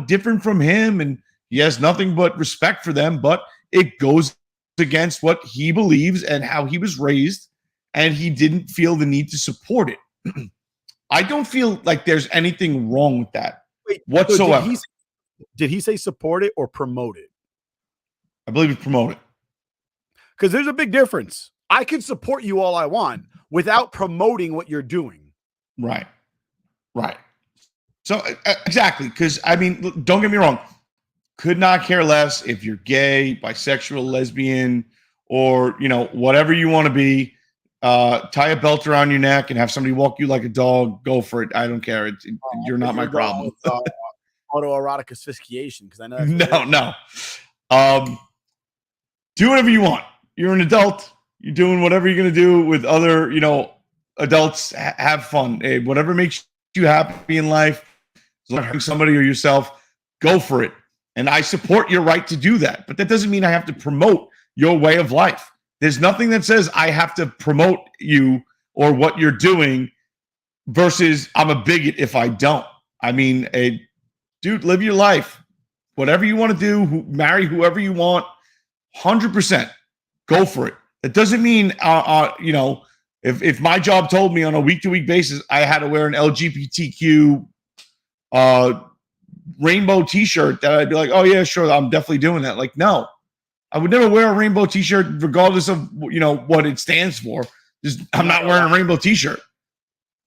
[SPEAKER 3] different from him. And he has nothing but respect for them, but it goes against what he believes and how he was raised. And he didn't feel the need to support it. I don't feel like there's anything wrong with that whatsoever.
[SPEAKER 2] So did he say support it or promote it?
[SPEAKER 3] I believe it's promote it.
[SPEAKER 2] Because there's a big difference. I can support you all I want without promoting what you're doing.
[SPEAKER 3] Right. So exactly. Because don't get me wrong. Could not care less if you're gay, bisexual, lesbian, or whatever you want to be. Tie a belt around your neck and have somebody walk you like a dog. Go for it. I don't care. You're not my problem.
[SPEAKER 2] Autoerotic asphyxiation, because I know.
[SPEAKER 3] No. Do whatever you want. You're an adult. You're doing whatever you're going to do with other, adults. Have fun. Hey, whatever makes you happy in life, hurting somebody or yourself, go for it. And I support your right to do that. But that doesn't mean I have to promote your way of life. There's nothing that says I have to promote you or what you're doing versus I'm a bigot if I don't. Dude, live your life. Whatever you want to do, marry whoever you want, 100%. Go for it. It doesn't mean, if my job told me on a week-to-week basis I had to wear an LGBTQ rainbow T-shirt, that I'd be like, oh yeah, sure, I'm definitely doing that. No, I would never wear a rainbow T-shirt regardless of what it stands for. I'm not wearing a rainbow T-shirt.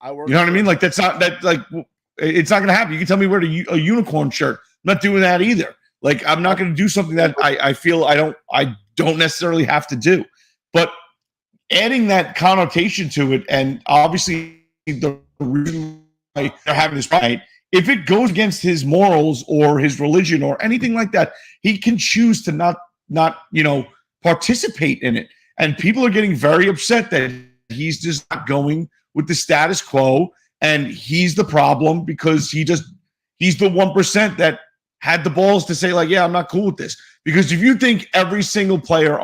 [SPEAKER 3] You know what I mean? It's not going to happen. You can tell me wear a unicorn shirt. I'm not doing that either. I'm not going to do something that I feel I don't necessarily have to do. But adding that connotation to it, and obviously the reason why they're having this fight, if it goes against his morals or his religion or anything like that, he can choose to not participate in it. And people are getting very upset that he's just not going with the status quo, and he's the problem because he's the 1% that had the balls to say yeah, I'm not cool with this. Because if you think every single player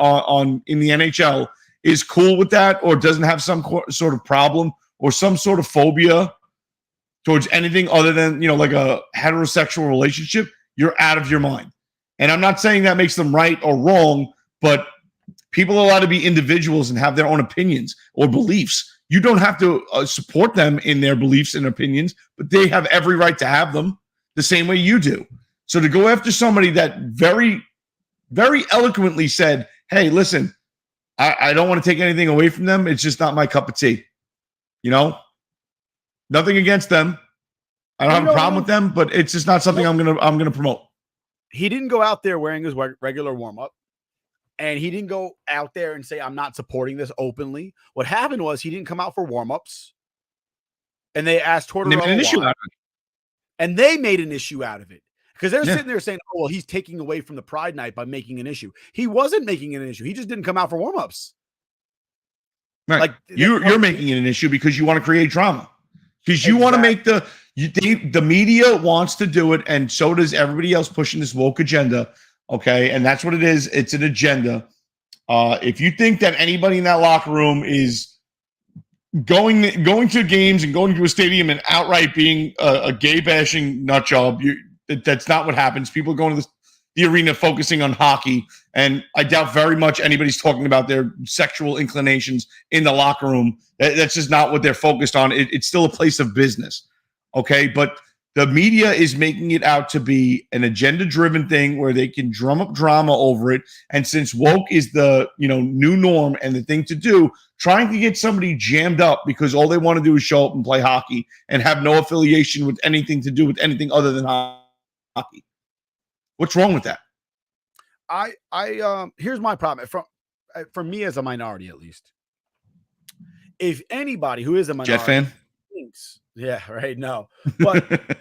[SPEAKER 3] in the NHL is cool with that or doesn't have some sort of problem or some sort of phobia towards anything other than, a heterosexual relationship, you're out of your mind. And I'm not saying that makes them right or wrong, but people are allowed to be individuals and have their own opinions or beliefs. You don't have to support them in their beliefs and opinions, but they have every right to have them the same way you do. So to go after somebody that very, very eloquently said, hey, listen, I don't want to take anything away from them. It's just not my cup of tea. Nothing against them. I don't have a problem with them, but it's just not something I'm gonna promote.
[SPEAKER 2] He didn't go out there wearing his regular warm-up. And he didn't go out there and say, I'm not supporting this openly. What happened was he didn't come out for warmups. And they asked Tortorella.
[SPEAKER 3] They made an issue out of it.
[SPEAKER 2] And they made an issue out of it. Because they're sitting there saying, oh, well, he's taking away from the Pride Night by making an issue. He wasn't making an issue. He just didn't come out for warmups.
[SPEAKER 3] Right.
[SPEAKER 2] Like
[SPEAKER 3] you're making it an issue because you want to create drama. Because you want to make the media wants to do it, and so does everybody else pushing this woke agenda. Okay, and that's what it is. It's an agenda. If you think that anybody in that locker room is going to games and going to a stadium and outright being a gay bashing nut job, that's not what happens. People are going to the arena focusing on hockey, and I doubt very much anybody's talking about their sexual inclinations in the locker room. That's just not what they're focused on. It's still a place of business, okay? But the media is making it out to be an agenda-driven thing where they can drum up drama over it. And since woke is the new norm and the thing to do, trying to get somebody jammed up because all they want to do is show up and play hockey and have no affiliation with anything to do with anything other than hockey. What's wrong with that?
[SPEAKER 2] Here's my problem for me as a minority, at least. If anybody who is a minority
[SPEAKER 3] Jet fan
[SPEAKER 2] thinks, no, but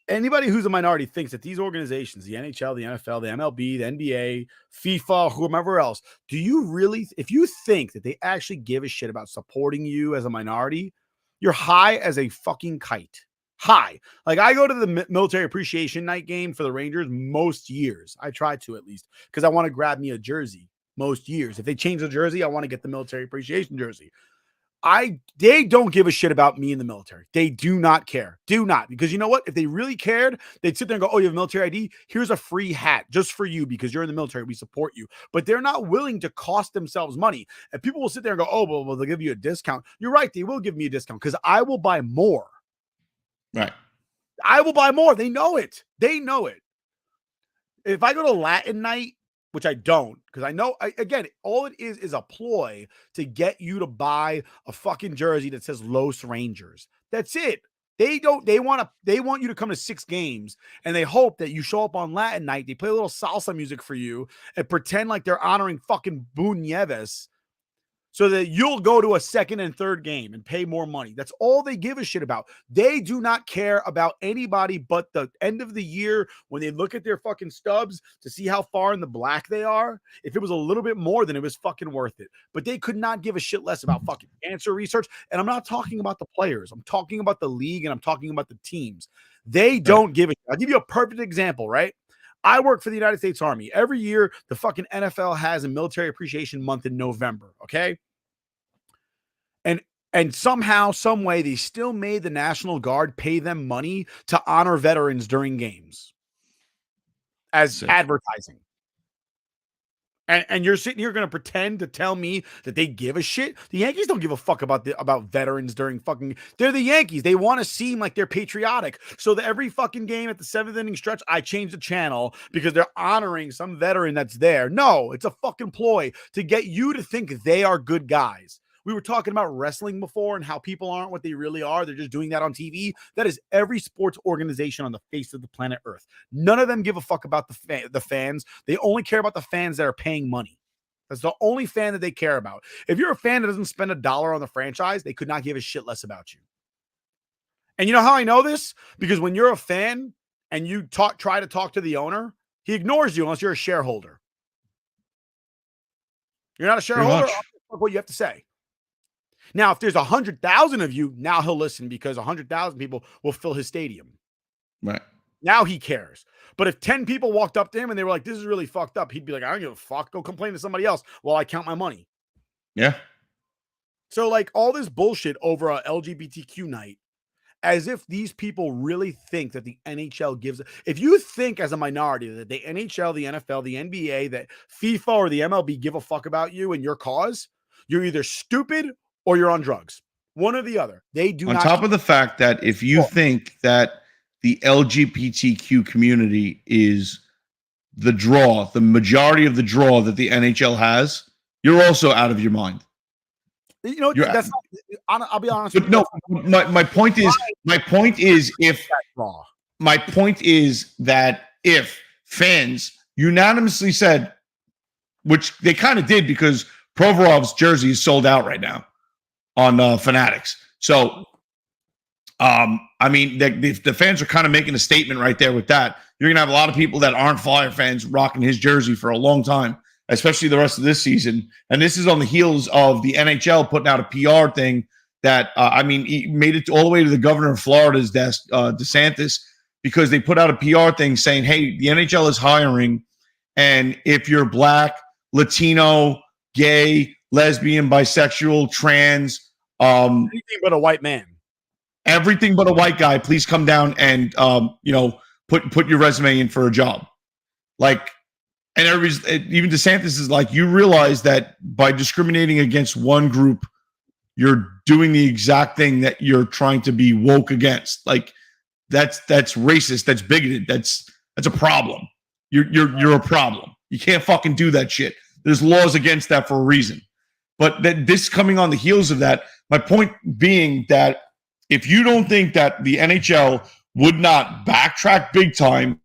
[SPEAKER 2] anybody who's a minority thinks that these organizations, the NHL, the NFL, the MLB, the NBA, FIFA, whomever else, if you think that they actually give a shit about supporting you as a minority, you're high as a fucking kite. High. Like, I go to the military appreciation night game for the Rangers most years. I try to, at least, because I want to grab me a jersey most years. If they change the jersey, I want to get the military appreciation jersey. They don't give a shit about me in the military. They do not care. Do not. Because you know what? If they really cared, they'd sit there and go, oh, you have a military ID? Here's a free hat just for you because you're in the military. We support you. But they're not willing to cost themselves money. And people will sit there and go, oh, well, they'll give you a discount. You're right. They will give me a discount because I will buy more.
[SPEAKER 3] Right.
[SPEAKER 2] I will buy more. They know it. They know it. If I go to Latin night, which I don't, because I know, again, all it is a ploy to get you to buy a fucking jersey that says Los Rangers. That's it. They want you to come to 6 games, and they hope that you show up on Latin night. They play a little salsa music for you and pretend like they're honoring fucking Boone Nieves, so that you'll go to a second and third game and pay more money. That's all they give a shit about. They do not care about anybody but the end of the year when they look at their fucking stubs to see how far in the black they are. If it was a little bit more, then it was fucking worth it. But they could not give a shit less about fucking cancer research. And I'm not talking about the players. I'm talking about the league, and I'm talking about the teams. They don't give a shit. I'll give you a perfect example, right? I work for the United States Army. Every year, the fucking NFL has a military appreciation month in November, okay? And somehow, some way, they still made the National Guard pay them money to honor veterans during games as advertising. And you're sitting here going to pretend to tell me that they give a shit? The Yankees don't give a fuck about veterans during fucking... They're the Yankees. They want to seem like they're patriotic. So that every fucking game at the 7th inning stretch, I change the channel because they're honoring some veteran that's there. No, it's a fucking ploy to get you to think they are good guys. We were talking about wrestling before and how people aren't what they really are. They're just doing that on TV. That is every sports organization on the face of the planet Earth. None of them give a fuck about the fans. They only care about the fans that are paying money. That's the only fan that they care about. If you're a fan that doesn't spend $1 on the franchise, they could not give a shit less about you. And you know how I know this? Because when you're a fan and you try to talk to the owner, he ignores you unless you're a shareholder. You're not a shareholder? What you have to say. Now, if there's 100,000 of you, now he'll listen because 100,000 people will fill his stadium.
[SPEAKER 3] Right.
[SPEAKER 2] Now he cares. But if 10 people walked up to him and they were like, this is really fucked up, he'd be like, I don't give a fuck. Go complain to somebody else while I count my money.
[SPEAKER 3] Yeah.
[SPEAKER 2] So, like, all this bullshit over a LGBTQ night, as if these people really think that the NHL gives... If you think as a minority that the NHL, the NFL, the NBA, that FIFA or the MLB give a fuck about you and your cause, you're either stupid or you're on drugs. One or the other. They do not.
[SPEAKER 3] On top of the fact that if you think that the LGBTQ community is the draw, the majority of the draw that the NHL has, you're also out of your mind.
[SPEAKER 2] You know, that's not, I'll be honest.
[SPEAKER 3] But no, my point is that if fans unanimously said, which they kind of did because Provorov's jersey is sold out right now on Fanatics. So, I mean, the fans are kind of making a statement right there with that. You're going to have a lot of people that aren't Flyer fans rocking his jersey for a long time, especially the rest of this season. And this is on the heels of the NHL putting out a PR thing that, I mean, he made it all the way to the governor of Florida's desk, DeSantis, because they put out a PR thing saying, hey, the NHL is hiring, and if you're Black, Latino, gay, lesbian, bisexual, trans,
[SPEAKER 2] anything but a white man,
[SPEAKER 3] everything but a white guy, please come down and put your resume in for a job. Like, and even DeSantis is like, you realize that by discriminating against one group, you're doing the exact thing that you're trying to be woke against. Like, that's racist, that's bigoted, that's a problem. You're a problem. You can't fucking do that shit. There's laws against that for a reason. But this coming on the heels of that, my point being that if you don't think that the NHL would not backtrack big time,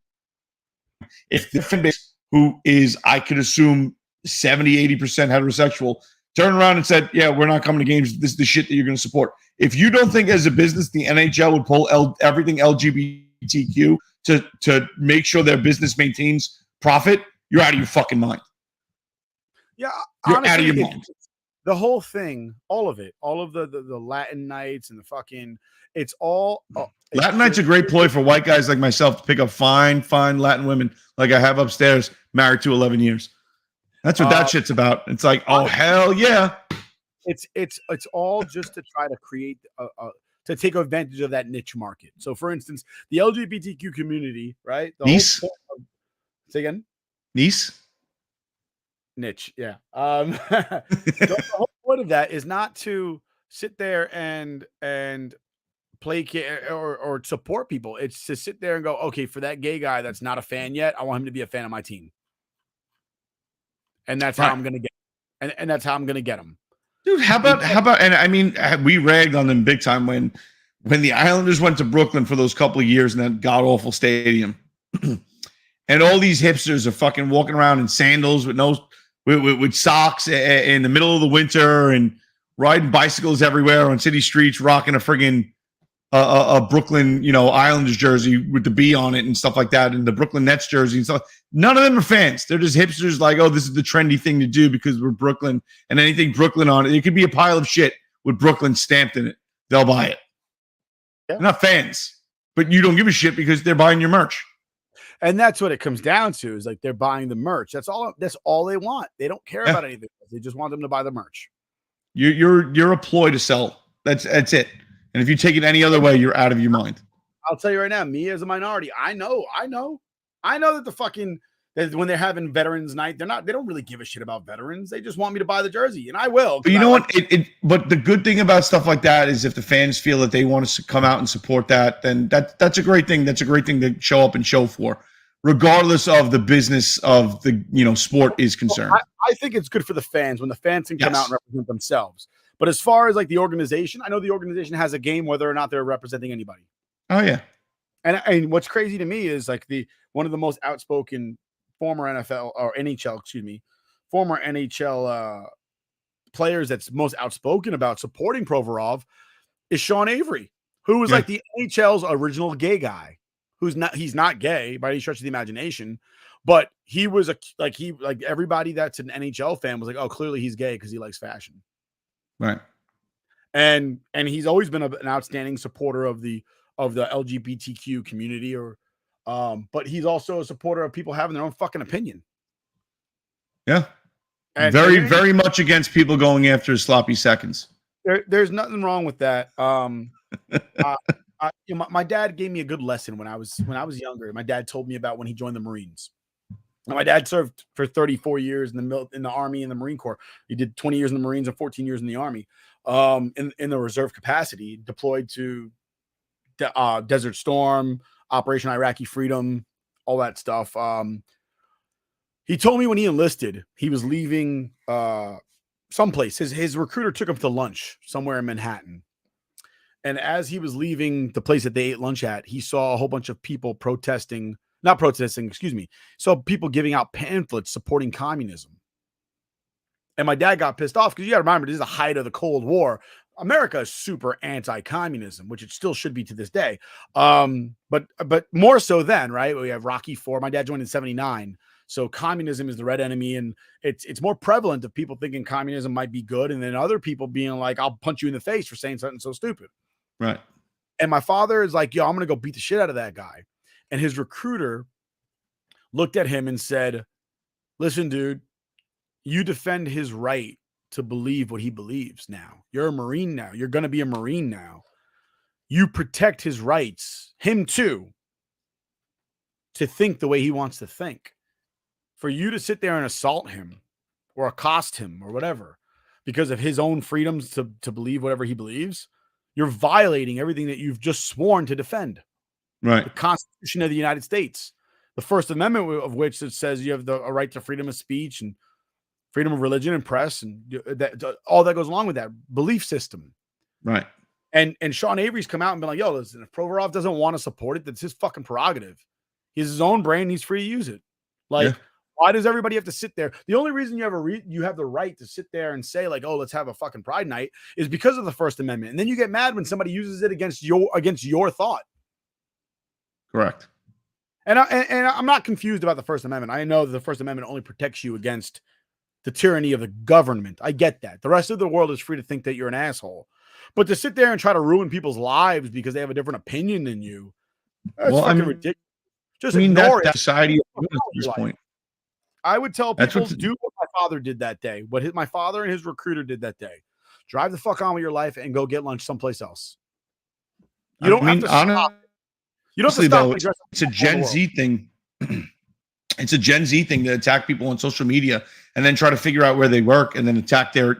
[SPEAKER 3] if the fan base, who is, I could assume, 70, 80% heterosexual, turned around and said, yeah, we're not coming to games. This is the shit that you're going to support. If you don't think as a business the NHL would pull everything LGBTQ to make sure their business maintains profit, you're out of your fucking mind.
[SPEAKER 2] Yeah,
[SPEAKER 3] you're
[SPEAKER 2] honestly,
[SPEAKER 3] out of your mind.
[SPEAKER 2] The whole thing, all of it, all of the Latin nights and the fucking, it's all.
[SPEAKER 3] Latin night's a great ploy for white guys like myself to pick up fine Latin women like I have upstairs, married to 11 years. That's what that shit's about. It's like, oh, hell yeah.
[SPEAKER 2] It's all just to try to create to take advantage of that niche market. So, for instance, the LGBTQ community, right?
[SPEAKER 3] Niche?
[SPEAKER 2] Say again?
[SPEAKER 3] Niche?
[SPEAKER 2] Niche, yeah. The whole point of that is not to sit there and placate or support people. It's to sit there and go, okay, for that gay guy that's not a fan yet, I want him to be a fan of my team. And that's how I'm gonna get and that's how I'm gonna get him.
[SPEAKER 3] Dude, how about and I mean, we ragged on them big time when the Islanders went to Brooklyn for those couple of years in that god awful stadium. And all these hipsters are fucking walking around in sandals with socks in the middle of the winter and riding bicycles everywhere on city streets, rocking a friggin' a Brooklyn, Islanders jersey with the B on it and stuff like that, and the Brooklyn Nets jersey and stuff. None of them are fans. They're just hipsters like, oh, this is the trendy thing to do because we're Brooklyn, and anything Brooklyn on it. It could be a pile of shit with Brooklyn stamped in it. They'll buy it. Yeah. They're not fans, but you don't give a shit because they're buying your merch.
[SPEAKER 2] And that's what it comes down to, is like they're buying the merch. That's all they want. They don't care about anything else. They just want them to buy the merch.
[SPEAKER 3] You're a ploy to sell. That's it. And if you take it any other way, you're out of your mind.
[SPEAKER 2] I'll tell you right now, me as a minority, I know that when they're having Veterans Night, they don't really give a shit about veterans. They just want me to buy the jersey, and I will.
[SPEAKER 3] But you know what? But the good thing about stuff like that is if the fans feel that they want to come out and support that, then that's a great thing. That's a great thing to show up and show for, regardless of the business of the sport is concerned.
[SPEAKER 2] Well, I think it's good for the fans when the fans can come out and represent themselves. But as far as like the organization, I know the organization has a game whether or not they're representing anybody.
[SPEAKER 3] Oh yeah.
[SPEAKER 2] And what's crazy to me is like one of the most outspoken former NFL or NHL, former NHL players that's most outspoken about supporting Provorov is Sean Avery, who was like the NHL's original gay guy. He's not gay by any stretch of the imagination, but he was like everybody that's an NHL fan was like, oh, clearly he's gay because he likes fashion.
[SPEAKER 3] Right.
[SPEAKER 2] And he's always been an outstanding supporter of the LGBTQ community, but he's also a supporter of people having their own fucking opinion.
[SPEAKER 3] Yeah. And very much against people going after sloppy seconds.
[SPEAKER 2] There's nothing wrong with that. My dad gave me a good lesson when I was younger. My dad told me about when he joined the Marines. Now, my dad served for 34 years in the Army and the Marine Corps. He did 20 years in the Marines and 14 years in the Army. In the reserve capacity, deployed to Desert Storm, Operation Iraqi Freedom, all that stuff. He told me when he enlisted, he was leaving someplace. His recruiter took him to lunch somewhere in Manhattan. And as he was leaving the place that they ate lunch at, he saw a whole bunch of people saw people giving out pamphlets supporting communism. And my dad got pissed off because you got to remember, this is the height of the Cold War. America is super anti-communism, which it still should be to this day. But more so then, right? We have Rocky IV. My dad joined in 79. So communism is the red enemy. And it's more prevalent of people thinking communism might be good. And then other people being like, I'll punch you in the face for saying something so stupid.
[SPEAKER 3] Right.
[SPEAKER 2] And my father is like, yo, I'm going to go beat the shit out of that guy. And his recruiter looked at him and said, listen, dude, you defend his right to believe what he believes now. You're a Marine now. You're going to be a Marine now. You protect his rights, him too, to think the way he wants to think. For you to sit there and assault him or accost him or whatever because of his own freedoms to believe whatever he believes, you're violating everything that you've just sworn to defend.
[SPEAKER 3] Right.
[SPEAKER 2] The Constitution of the United States, the First Amendment of which it says you have a right to freedom of speech and freedom of religion and press, and that all that goes along with that belief system.
[SPEAKER 3] Right.
[SPEAKER 2] And Sean Avery's come out and been like, yo, listen, if Provorov doesn't want to support it, that's his fucking prerogative. He has his own brain. He's free to use it. Like, why does everybody have to sit there? The only reason you have you have the right to sit there and say like, oh, let's have a fucking pride night is because of the First Amendment. And then you get mad when somebody uses it against your thought.
[SPEAKER 3] Correct.
[SPEAKER 2] And I'm not confused about the First Amendment. I know that the First Amendment only protects you against the tyranny of the government. I get that. The rest of the world is free to think that you're an asshole. But to sit there and try to ruin people's lives because they have a different opinion than you, that's fucking ridiculous. Just ignore it.
[SPEAKER 3] Society at this point.
[SPEAKER 2] I would tell people to do what my father did that day, what my father and his recruiter did that day. Drive the fuck on with your life and go get lunch someplace else. You don't have to stop. You don't have to stop.
[SPEAKER 3] It's a Gen Z thing. It's a Gen Z thing to attack people on social media and then try to figure out where they work and then attack their,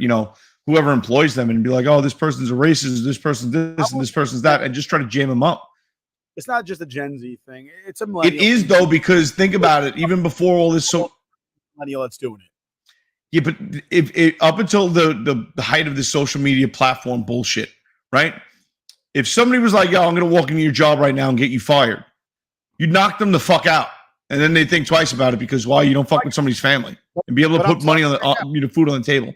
[SPEAKER 3] whoever employs them and be like, oh, this person's a racist, this person's this, and this person's that, and just try to jam them up.
[SPEAKER 2] It's not just a Gen Z thing. It's a millennial.
[SPEAKER 3] It is though, because think about it. Even before all this,
[SPEAKER 2] millennial that's doing it.
[SPEAKER 3] Yeah, but if up until the height of the social media platform bullshit, right? If somebody was like, yo, I'm going to walk into your job right now and get you fired, you'd knock them the fuck out. And then they think twice about it because why? You don't fuck with somebody's family and be able to put money on the food on the table.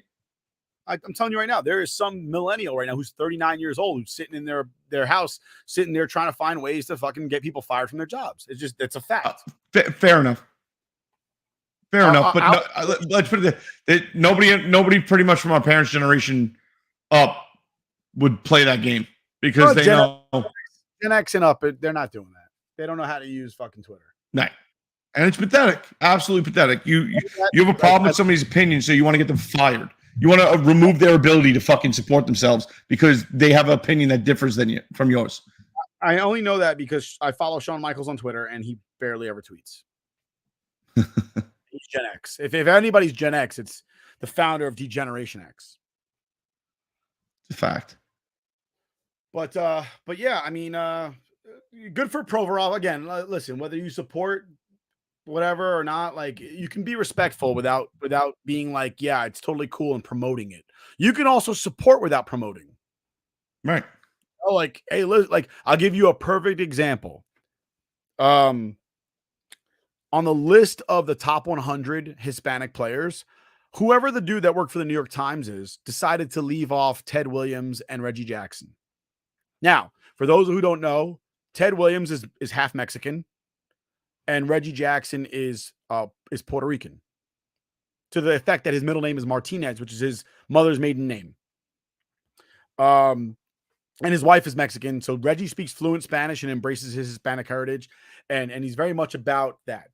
[SPEAKER 2] I'm telling you right now, there is some millennial right now who's 39 years old who's sitting in their house, sitting there trying to find ways to fucking get people fired from their jobs. It's a fact.
[SPEAKER 3] Fair enough. Fair enough. But let's put it there. Nobody pretty much from our parents' generation up would play that game because they know.
[SPEAKER 2] Gen X and up, they're not doing that. They don't know how to use fucking Twitter.
[SPEAKER 3] No. And it's pathetic. Absolutely pathetic. You have a problem with somebody's opinion, so you want to get them fired. You want to remove their ability to fucking support themselves because they have an opinion that differs from yours.
[SPEAKER 2] I only know that because I follow Shawn Michaels on Twitter, and he barely ever tweets. He's Gen X. If anybody's Gen X, it's the founder of Degeneration X.
[SPEAKER 3] It's a fact.
[SPEAKER 2] But yeah, I mean, good for Provorov. Again, listen, whether you support whatever or not, like, you can be respectful without being like, yeah, it's totally cool and promoting it. You can also support without promoting.
[SPEAKER 3] Right.
[SPEAKER 2] Oh, like, hey, like, I'll give you a perfect example. On the list of the top 100 Hispanic players, whoever the dude that worked for the New York Times is, decided to leave off Ted Williams and Reggie Jackson. Now, for those who don't know, Ted Williams is half Mexican, and Reggie Jackson is Puerto Rican, to the effect that his middle name is Martinez, which is his mother's maiden name. And his wife is Mexican. So Reggie speaks fluent Spanish and embraces his Hispanic heritage. And he's very much about that.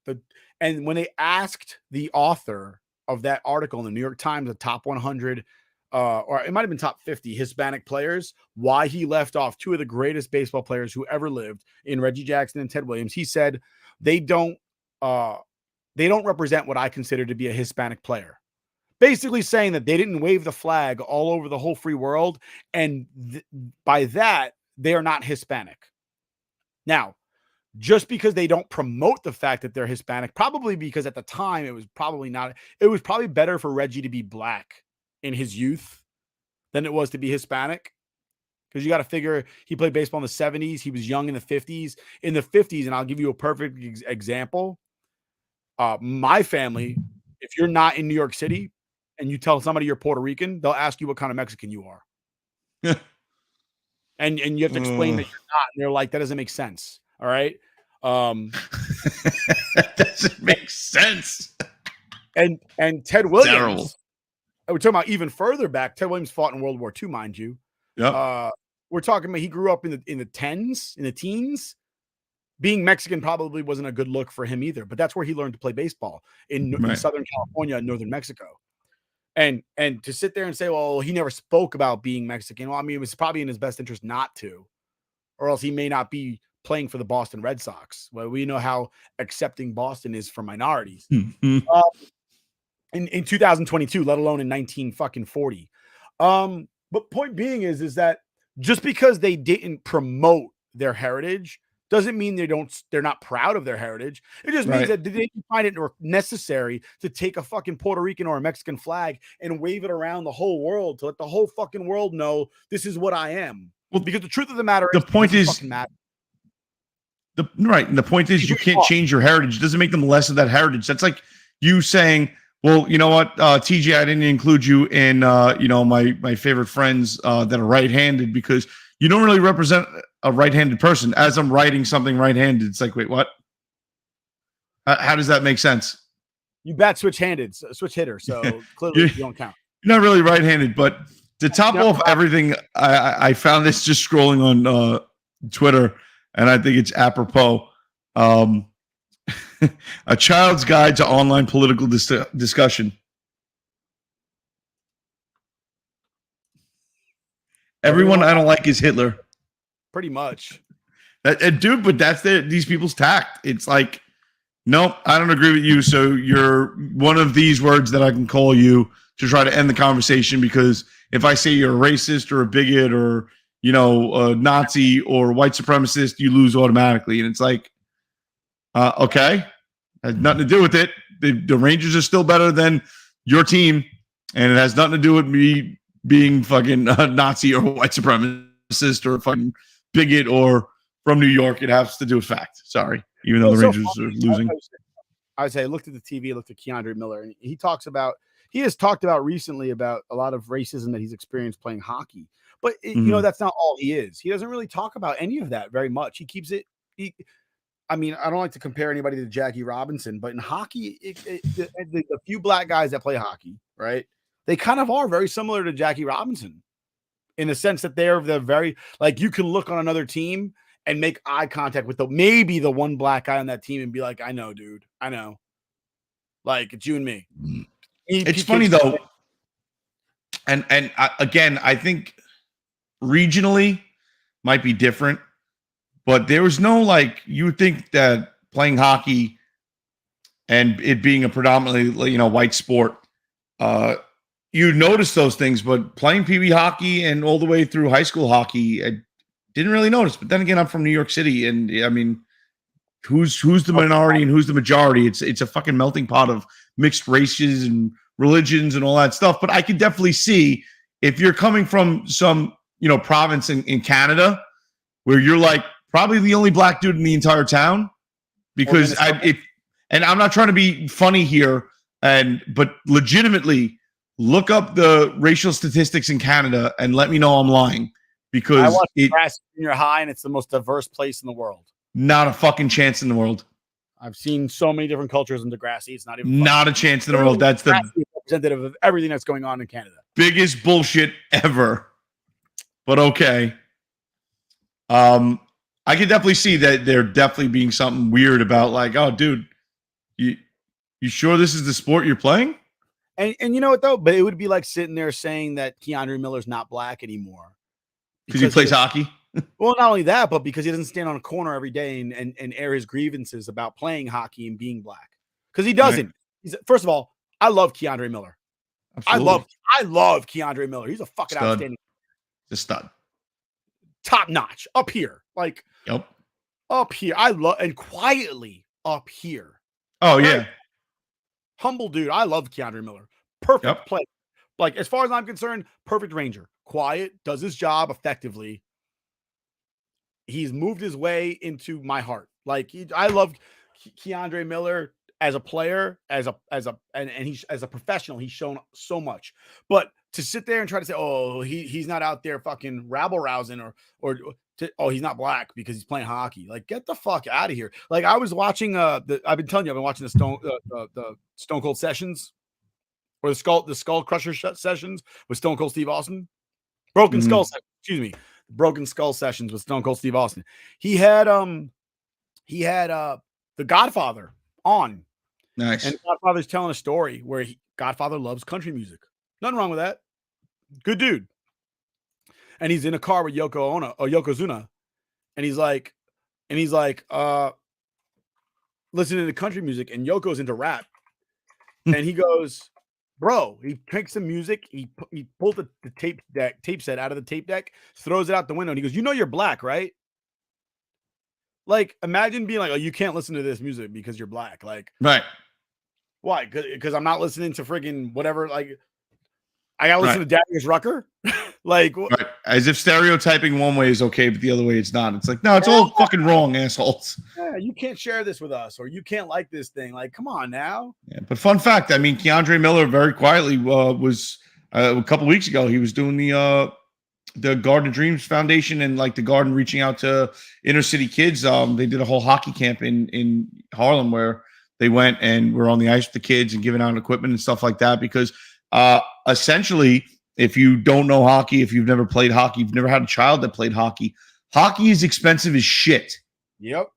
[SPEAKER 2] And when they asked the author of that article in the New York Times, the top 100, or it might have been top 50 Hispanic players, why he left off two of the greatest baseball players who ever lived in Reggie Jackson and Ted Williams, he said, they don't represent what I consider to be a Hispanic player. Basically saying that they didn't wave the flag all over the whole free world. And by that, they are not Hispanic. Now, just because they don't promote the fact that they're Hispanic, probably because at the time it was probably better for Reggie to be black in his youth than it was to be Hispanic. Because you got to figure he played baseball in the 70s. He was young in the 50s. In the 50s, and I'll give you a perfect example. My family, if you're not in New York City and you tell somebody you're Puerto Rican, they'll ask you what kind of Mexican you are. and you have to explain that you're not. And they're like, that doesn't make sense. All right.
[SPEAKER 3] That doesn't make sense.
[SPEAKER 2] And Ted Williams,
[SPEAKER 3] Terrible.
[SPEAKER 2] we're talking about even further back. Ted Williams fought in World War II, mind you.
[SPEAKER 3] Yep.
[SPEAKER 2] We're talking about he grew up in the teens. Being Mexican probably wasn't a good look for him either, but that's where he learned to play baseball in Southern California and Northern Mexico. And to sit there and say, well, he never spoke about being Mexican. Well, I mean, it was probably in his best interest not to, or else he may not be playing for the Boston Red Sox. Well, we know how accepting Boston is for minorities. In 2022, let alone in 1940. But point being is that just because they didn't promote their heritage doesn't mean they're not proud of their heritage. It just means that they didn't find it necessary to take a fucking Puerto Rican or a Mexican flag and wave it around the whole world to let the whole fucking world know this is what I am. Well, because the truth of the matter is,
[SPEAKER 3] the point is, the point is, you can't change your heritage. It doesn't make them less of that heritage. That's like you saying, well, you know what, TJ, I didn't include you in, my favorite friends that are right-handed because you don't really represent a right-handed person. As I'm writing something right-handed, it's like, wait, what? How does that make sense?
[SPEAKER 2] You bat switch-handed, switch hitter, so clearly you don't count.
[SPEAKER 3] You're not really right-handed, but to top off everything, I found this just scrolling on Twitter, and I think it's apropos. A child's guide to online political discussion. Everyone I don't like is Hitler.
[SPEAKER 2] Pretty much.
[SPEAKER 3] Dude, but that's these people's tact. It's like, nope, I don't agree with you. So you're one of these words that I can call you to try to end the conversation, because if I say you're a racist or a bigot or, a Nazi or white supremacist, you lose automatically. And it's like, okay, has nothing to do with it. The Rangers are still better than your team, and it has nothing to do with me being fucking Nazi or white supremacist or fucking bigot or from New York. It has to do with fact. Sorry, even though the Rangers are losing.
[SPEAKER 2] I looked at the TV, looked at Keandre Miller, and he has talked about recently about a lot of racism that he's experienced playing hockey. But that's not all he is. He doesn't really talk about any of that very much. He keeps it. I don't like to compare anybody to Jackie Robinson, but in hockey, the few black guys that play hockey, right? They kind of are very similar to Jackie Robinson in the sense that they're very, like, you can look on another team and make eye contact with maybe the one black guy on that team and be like, I know, dude. I know. Like, it's you and me.
[SPEAKER 3] It's funny though. And again, I think regionally might be different, but there was no, like, you would think that playing hockey and it being a predominantly, white sport, you notice those things, but playing PB hockey and all the way through high school hockey, I didn't really notice. But then again, I'm from New York City, and I mean, who's the minority and who's the majority? It's a fucking melting pot of mixed races and religions and all that stuff. But I could definitely see if you're coming from some, province in Canada where you're like probably the only black dude in the entire town, because and I'm not trying to be funny here, but legitimately look up the racial statistics in Canada and let me know I'm lying, because
[SPEAKER 2] I watched Nebraska Junior High, and it's the most diverse place in the world.
[SPEAKER 3] Not a fucking chance in the world.
[SPEAKER 2] I've seen so many different cultures in Degrassi. It's not even
[SPEAKER 3] not a chance in the world. That's the
[SPEAKER 2] representative of everything that's going on in Canada.
[SPEAKER 3] Biggest bullshit ever. But okay. I can definitely see that there definitely being something weird about, like, oh, dude, you sure this is the sport you're playing?
[SPEAKER 2] And you know what, though? But it would be like sitting there saying that Keandre Miller's not black anymore.
[SPEAKER 3] Because he plays hockey?
[SPEAKER 2] Well, not only that, but because he doesn't stand on a corner every day and air his grievances about playing hockey and being black. Because he doesn't. Right. First of all, I love Keandre Miller. Absolutely. I love Keandre Miller. He's a fucking outstanding.
[SPEAKER 3] The stud.
[SPEAKER 2] Top notch. Up here. Like,
[SPEAKER 3] yep.
[SPEAKER 2] Up here. And quietly up here.
[SPEAKER 3] Oh, right? Yeah.
[SPEAKER 2] Humble dude. I love Keandre Miller. Perfect play. Like, as far as I'm concerned, perfect Ranger. Quiet, does his job effectively. He's moved his way into my heart. Like, I love Keandre Miller. as a player, and he's as a professional, he's shown so much. But to sit there and try to say, oh, he's not out there fucking rabble rousing oh, he's not black because he's playing hockey. Like, get the fuck out of here. Like, I was watching I've been telling you, I've been watching the Stone Cold Sessions or the Skull Crusher sessions with Stone Cold Steve Austin. Broken Skull Sessions with Stone Cold Steve Austin. He had the Godfather on.
[SPEAKER 3] Nice.
[SPEAKER 2] And Godfather's telling a story where Godfather loves country music. Nothing wrong with that. Good dude. And he's in a car with Yokozuna, and he's like, listening to country music, and Yoko's into rap, and he goes, bro, he cranks some music, he pulled the tape set out of the tape deck, throws it out the window, and he goes, you know you're black, right? Like, imagine being like, oh, you can't listen to this music because you're black. Like,
[SPEAKER 3] right.
[SPEAKER 2] Why? Because I'm not listening to friggin' whatever, like, I gotta listen to Darius Rucker? Like,
[SPEAKER 3] right. As if stereotyping one way is okay, but the other way it's not. It's like, no, it's all fucking wrong, assholes.
[SPEAKER 2] Yeah, you can't share this with us, or you can't like this thing. Like, come on now.
[SPEAKER 3] Yeah, but fun fact, I mean, Keandre Miller very quietly was a couple weeks ago. He was doing the Garden of Dreams Foundation and like the Garden reaching out to inner city kids. They did a whole hockey camp in Harlem where they went and were on the ice with the kids and giving out equipment and stuff like that because. Essentially, if you don't know hockey, if you've never played hockey, you've never had a child that played hockey, hockey is expensive as shit.
[SPEAKER 2] Yep.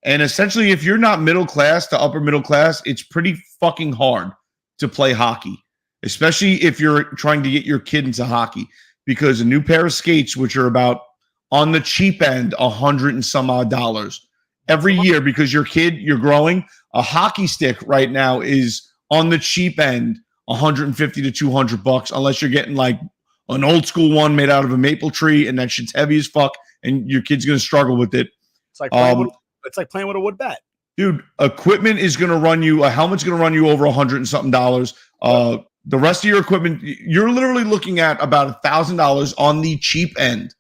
[SPEAKER 3] And essentially, if you're not middle class to upper middle class, it's pretty fucking hard to play hockey, especially if you're trying to get your kid into hockey, because a new pair of skates, which are about on the cheap end, $100 and some odd every year, because you're growing. A hockey stick right now is on the cheap end, $150 to $200, unless you're getting like an old school one made out of a maple tree, and that shit's heavy as fuck, and your kid's gonna struggle with it.
[SPEAKER 2] It's like playing with a wood bat,
[SPEAKER 3] dude. Equipment is gonna run you. A helmet's gonna run you over $100 and something. The rest of your equipment, you're literally looking at about $1,000 on the cheap end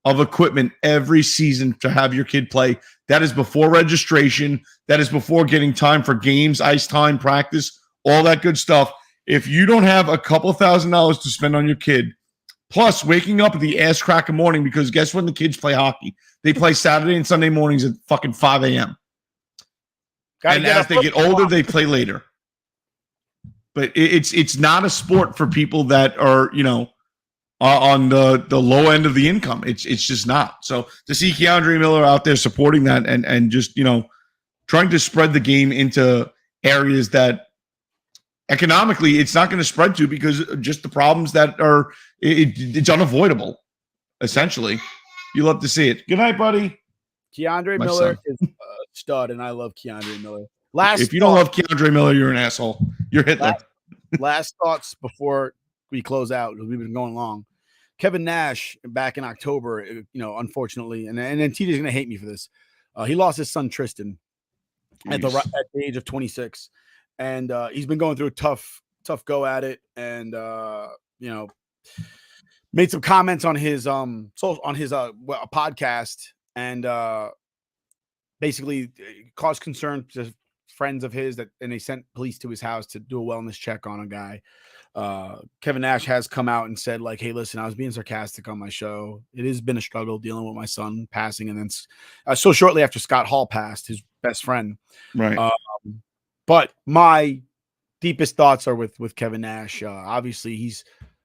[SPEAKER 3] of equipment every season to have your kid play. That is before registration. That is before getting time for games, ice time, practice, all that good stuff. If you don't have a couple $1,000 to spend on your kid, plus waking up at the ass crack of morning, because guess when the kids play hockey? They play Saturday and Sunday mornings at fucking 5 a.m. And as they get older, they play later. But it's not a sport for people that are, on the low end of the income. It's just not. So to see Keandre Miller out there supporting that and just, trying to spread the game into areas that economically it's not going to spread to, because just the problems that are it's unavoidable. Essentially, you love to see it. Good night, buddy.
[SPEAKER 2] Keandre Miller is a stud, and I love Keandre Miller.
[SPEAKER 3] If you don't love Keandre Miller, you're an asshole. You're Hitler.
[SPEAKER 2] Last thoughts before we close out, because we've been going long. Kevin Nash back in October, unfortunately, and then TJ's going to hate me for this. He lost his son Tristan at the age of 26. And he's been going through a tough go at it, and made some comments on his podcast, and basically caused concern to friends of his and they sent police to his house to do a wellness check on a guy. Kevin Nash has come out and said, like, hey, listen, I was being sarcastic on my show. It has been a struggle dealing with my son passing, and then so shortly after Scott Hall passed, his best friend,
[SPEAKER 3] right.
[SPEAKER 2] But my deepest thoughts are with Kevin Nash. Obviously,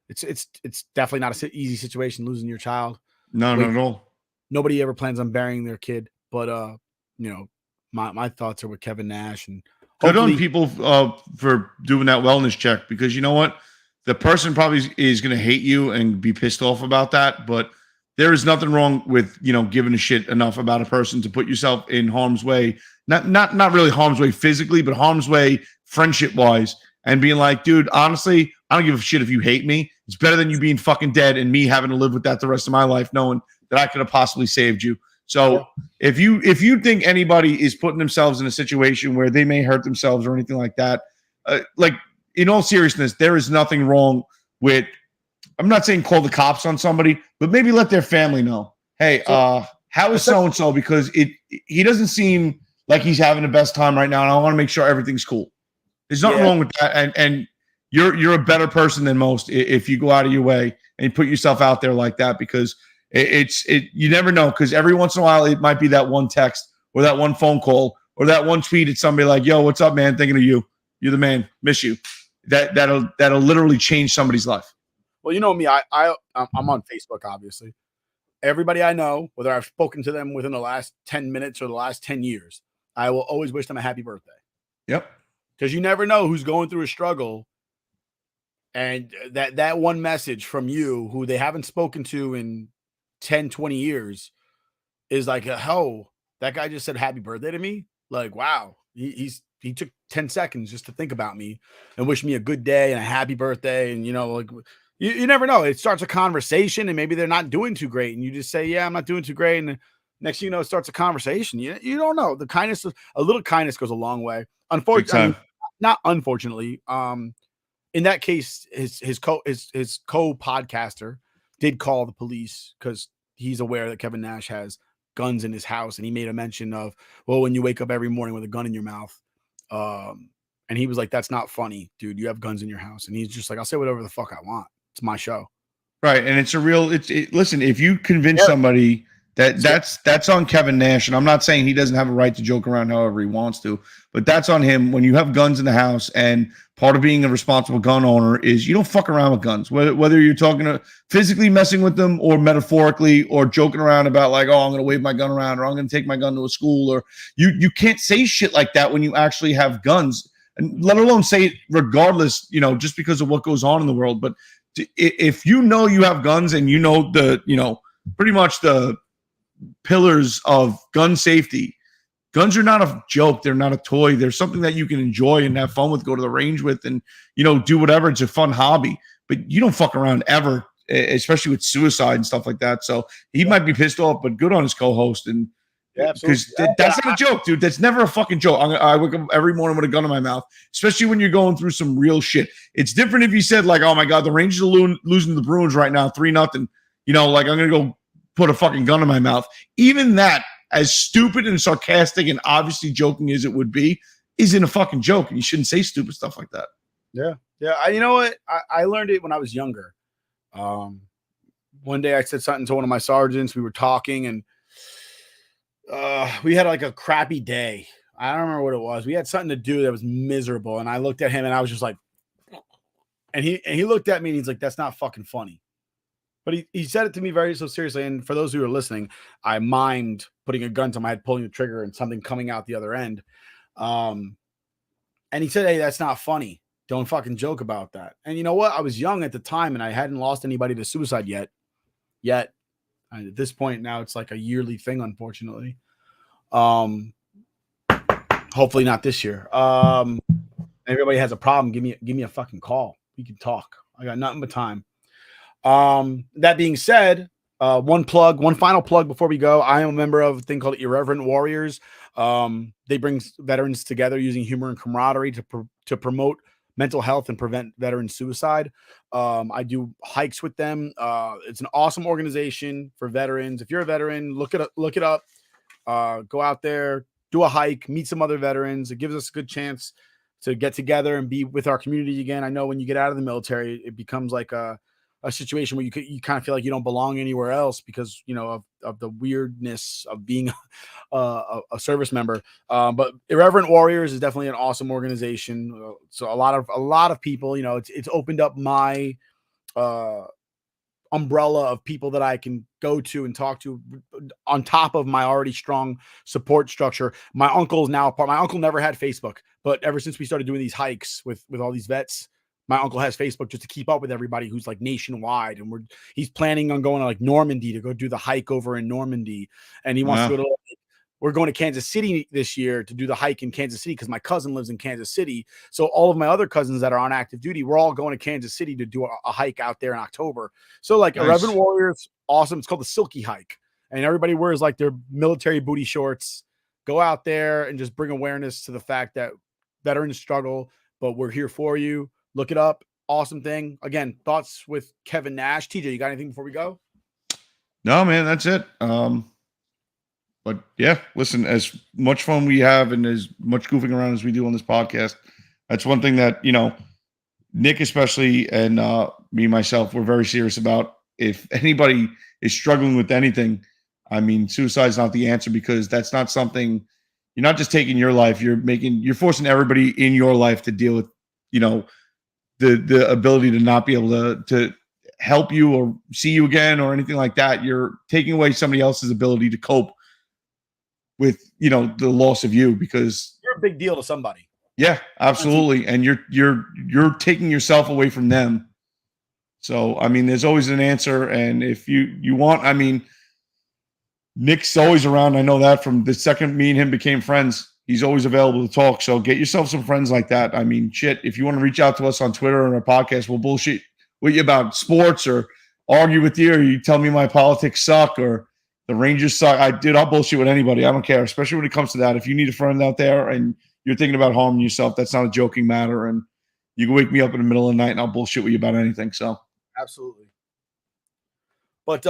[SPEAKER 2] it's definitely not an easy situation losing your child.
[SPEAKER 3] No, not at all.
[SPEAKER 2] Nobody ever plans on burying their kid, but my thoughts are with Kevin Nash, and
[SPEAKER 3] good on people for doing that wellness check, because you know what, the person probably is going to hate you and be pissed off about that, but there is nothing wrong with giving a shit enough about a person to put yourself in harm's way. Not really harm's way physically, but harm's way friendship wise, and being like, dude, honestly, I don't give a shit if you hate me. It's better than you being fucking dead and me having to live with that the rest of my life, knowing that I could have possibly saved you. So if you think anybody is putting themselves in a situation where they may hurt themselves or anything like that, like, in all seriousness, there is nothing wrong with, I'm not saying call the cops on somebody, but maybe let their family know, hey, how is so-and-so? Because he doesn't seem like he's having the best time right now, and I want to make sure everything's cool. There's nothing wrong with that, and you're a better person than most if you go out of your way and you put yourself out there like that, because you never know, because every once in a while it might be that one text or that one phone call or that one tweet at somebody like, yo, what's up, man? Thinking of you. You're the man. Miss you. That'll literally change somebody's life.
[SPEAKER 2] Well, you know me, I'm on Facebook, obviously. Everybody I know, whether I've spoken to them within the last 10 minutes or the last 10 years, I will always wish them a happy birthday.
[SPEAKER 3] Yep.
[SPEAKER 2] Because you never know who's going through a struggle. And that one message from you, who they haven't spoken to in 10, 20 years, is like, oh, that guy just said happy birthday to me. Like, wow, he took 10 seconds just to think about me and wish me a good day and a happy birthday. And, like, you never know. It starts a conversation, and maybe they're not doing too great. And you just say, yeah, I'm not doing too great. And next thing you know, it starts a conversation. You don't know. A little kindness goes a long way. Unfortunately, not unfortunately. In that case, his co-podcaster did call the police because he's aware that Kevin Nash has guns in his house, and he made a mention of, well, when you wake up every morning with a gun in your mouth. And he was like, that's not funny, dude. You have guns in your house. And he's just like, I'll say whatever the fuck I want. It's my show.
[SPEAKER 3] Right. And it's a real, listen, if you convince somebody that's on Kevin Nash, and I'm not saying he doesn't have a right to joke around however he wants to, but that's on him. When you have guns in the house, and part of being a responsible gun owner is you don't fuck around with guns, whether you're talking to physically messing with them or metaphorically or joking around about like, oh, I'm going to wave my gun around, or I'm going to take my gun to a school, or you can't say shit like that when you actually have guns, and let alone say it regardless, just because of what goes on in the world. But if you know you have guns, and pretty much the pillars of gun safety, guns are not a joke. They're not a toy. They're something that you can enjoy and have fun with, go to the range with, and, do whatever. It's a fun hobby, but you don't fuck around ever, especially with suicide and stuff like that. So he might be pissed off, but good on his co-host. And because that's not a joke, dude. That's never a fucking joke. I wake up every morning with a gun in my mouth, especially when you're going through some real shit. It's different if you said like, oh my God, the Rangers are losing to the Bruins right now, 3-0. Like I'm going to go put a fucking gun in my mouth. Even that, as stupid and sarcastic and obviously joking as it would be, isn't a fucking joke. And you shouldn't say stupid stuff like that.
[SPEAKER 2] Yeah. Yeah. You know what? I learned it when I was younger. One day I said something to one of my sergeants. We were talking, and we had like a crappy day. I don't remember what it was. We had something to do that was miserable. And I looked at him, and I was just like, and he looked at me, and he's like, that's not fucking funny. But he said it to me very so seriously. And for those who are listening, I mimed putting a gun to my head, pulling the trigger, and something coming out the other end. And he said, hey, that's not funny. Don't fucking joke about that. And you know what? I was young at the time, and I hadn't lost anybody to suicide yet. At this point now, it's like a yearly thing, unfortunately. Hopefully not this year. Everybody has a problem. Give me a fucking call. We can talk. I got nothing but time. That being said, one final plug before we go. I am a member of a thing called Irreverent Warriors. They bring veterans together using humor and camaraderie to promote mental health and prevent veteran suicide. I do hikes with them. It's an awesome organization for veterans. If you're a veteran, look it up. Go out there, do a hike, meet some other veterans. It gives us a good chance to get together and be with our community again. I know when you get out of the military, it becomes like a situation where you kind of feel like you don't belong anywhere else because, of the weirdness of being a service member. But Irreverent Warriors is definitely an awesome organization. So a lot of people, it's opened up my umbrella of people that I can go to and talk to on top of my already strong support structure. My uncle is now a part. My uncle never had Facebook, but ever since we started doing these hikes with all these vets, my uncle has Facebook just to keep up with everybody who's like nationwide. And he's planning on going to like Normandy to go do the hike over in Normandy. And he wants to go to, we're going to Kansas City this year to do the hike in Kansas City because my cousin lives in Kansas City. So all of my other cousins that are on active duty, we're all going to Kansas City to do a hike out there in October. So like Irreverent Warriors, awesome. It's called the Silky Hike. And everybody wears like their military booty shorts, go out there and just bring awareness to the fact that veterans struggle, but we're here for you. Look it up. Awesome thing. Again, thoughts with Kevin Nash. TJ, you got anything before we go?
[SPEAKER 3] No, man, that's it. But yeah, listen, as much fun we have and as much goofing around as we do on this podcast, that's one thing that, Nick especially and me, myself, we're very serious about. If anybody is struggling with anything, I mean, suicide is not the answer, because that's not something, you're not just taking your life, you're forcing everybody in your life to deal with, the ability to not be able to help you or see you again or anything like that. You're taking away somebody else's ability to cope with, the loss of you, because
[SPEAKER 2] You're a big deal to somebody.
[SPEAKER 3] Yeah, absolutely. And you're taking yourself away from them. So, I mean, there's always an answer. And if you want, I mean, Nick's always around. I know that from the second me and him became friends. He's always available to talk. So get yourself some friends like that. I mean, shit, if you want to reach out to us on Twitter or our podcast, we'll bullshit with you about sports or argue with you, or you tell me my politics suck or the Rangers suck. I'll bullshit with anybody. I don't care, especially when it comes to that. If you need a friend out there and you're thinking about harming yourself, that's not a joking matter. And you can wake me up in the middle of the night and I'll bullshit with you about anything. So
[SPEAKER 2] absolutely. But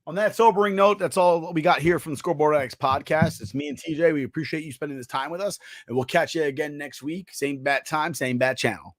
[SPEAKER 2] on that sobering note, that's all we got here from the Scoreboard Addicts podcast. It's me and TJ. We appreciate you spending this time with us, and we'll catch you again next week. Same bat time, same bat channel.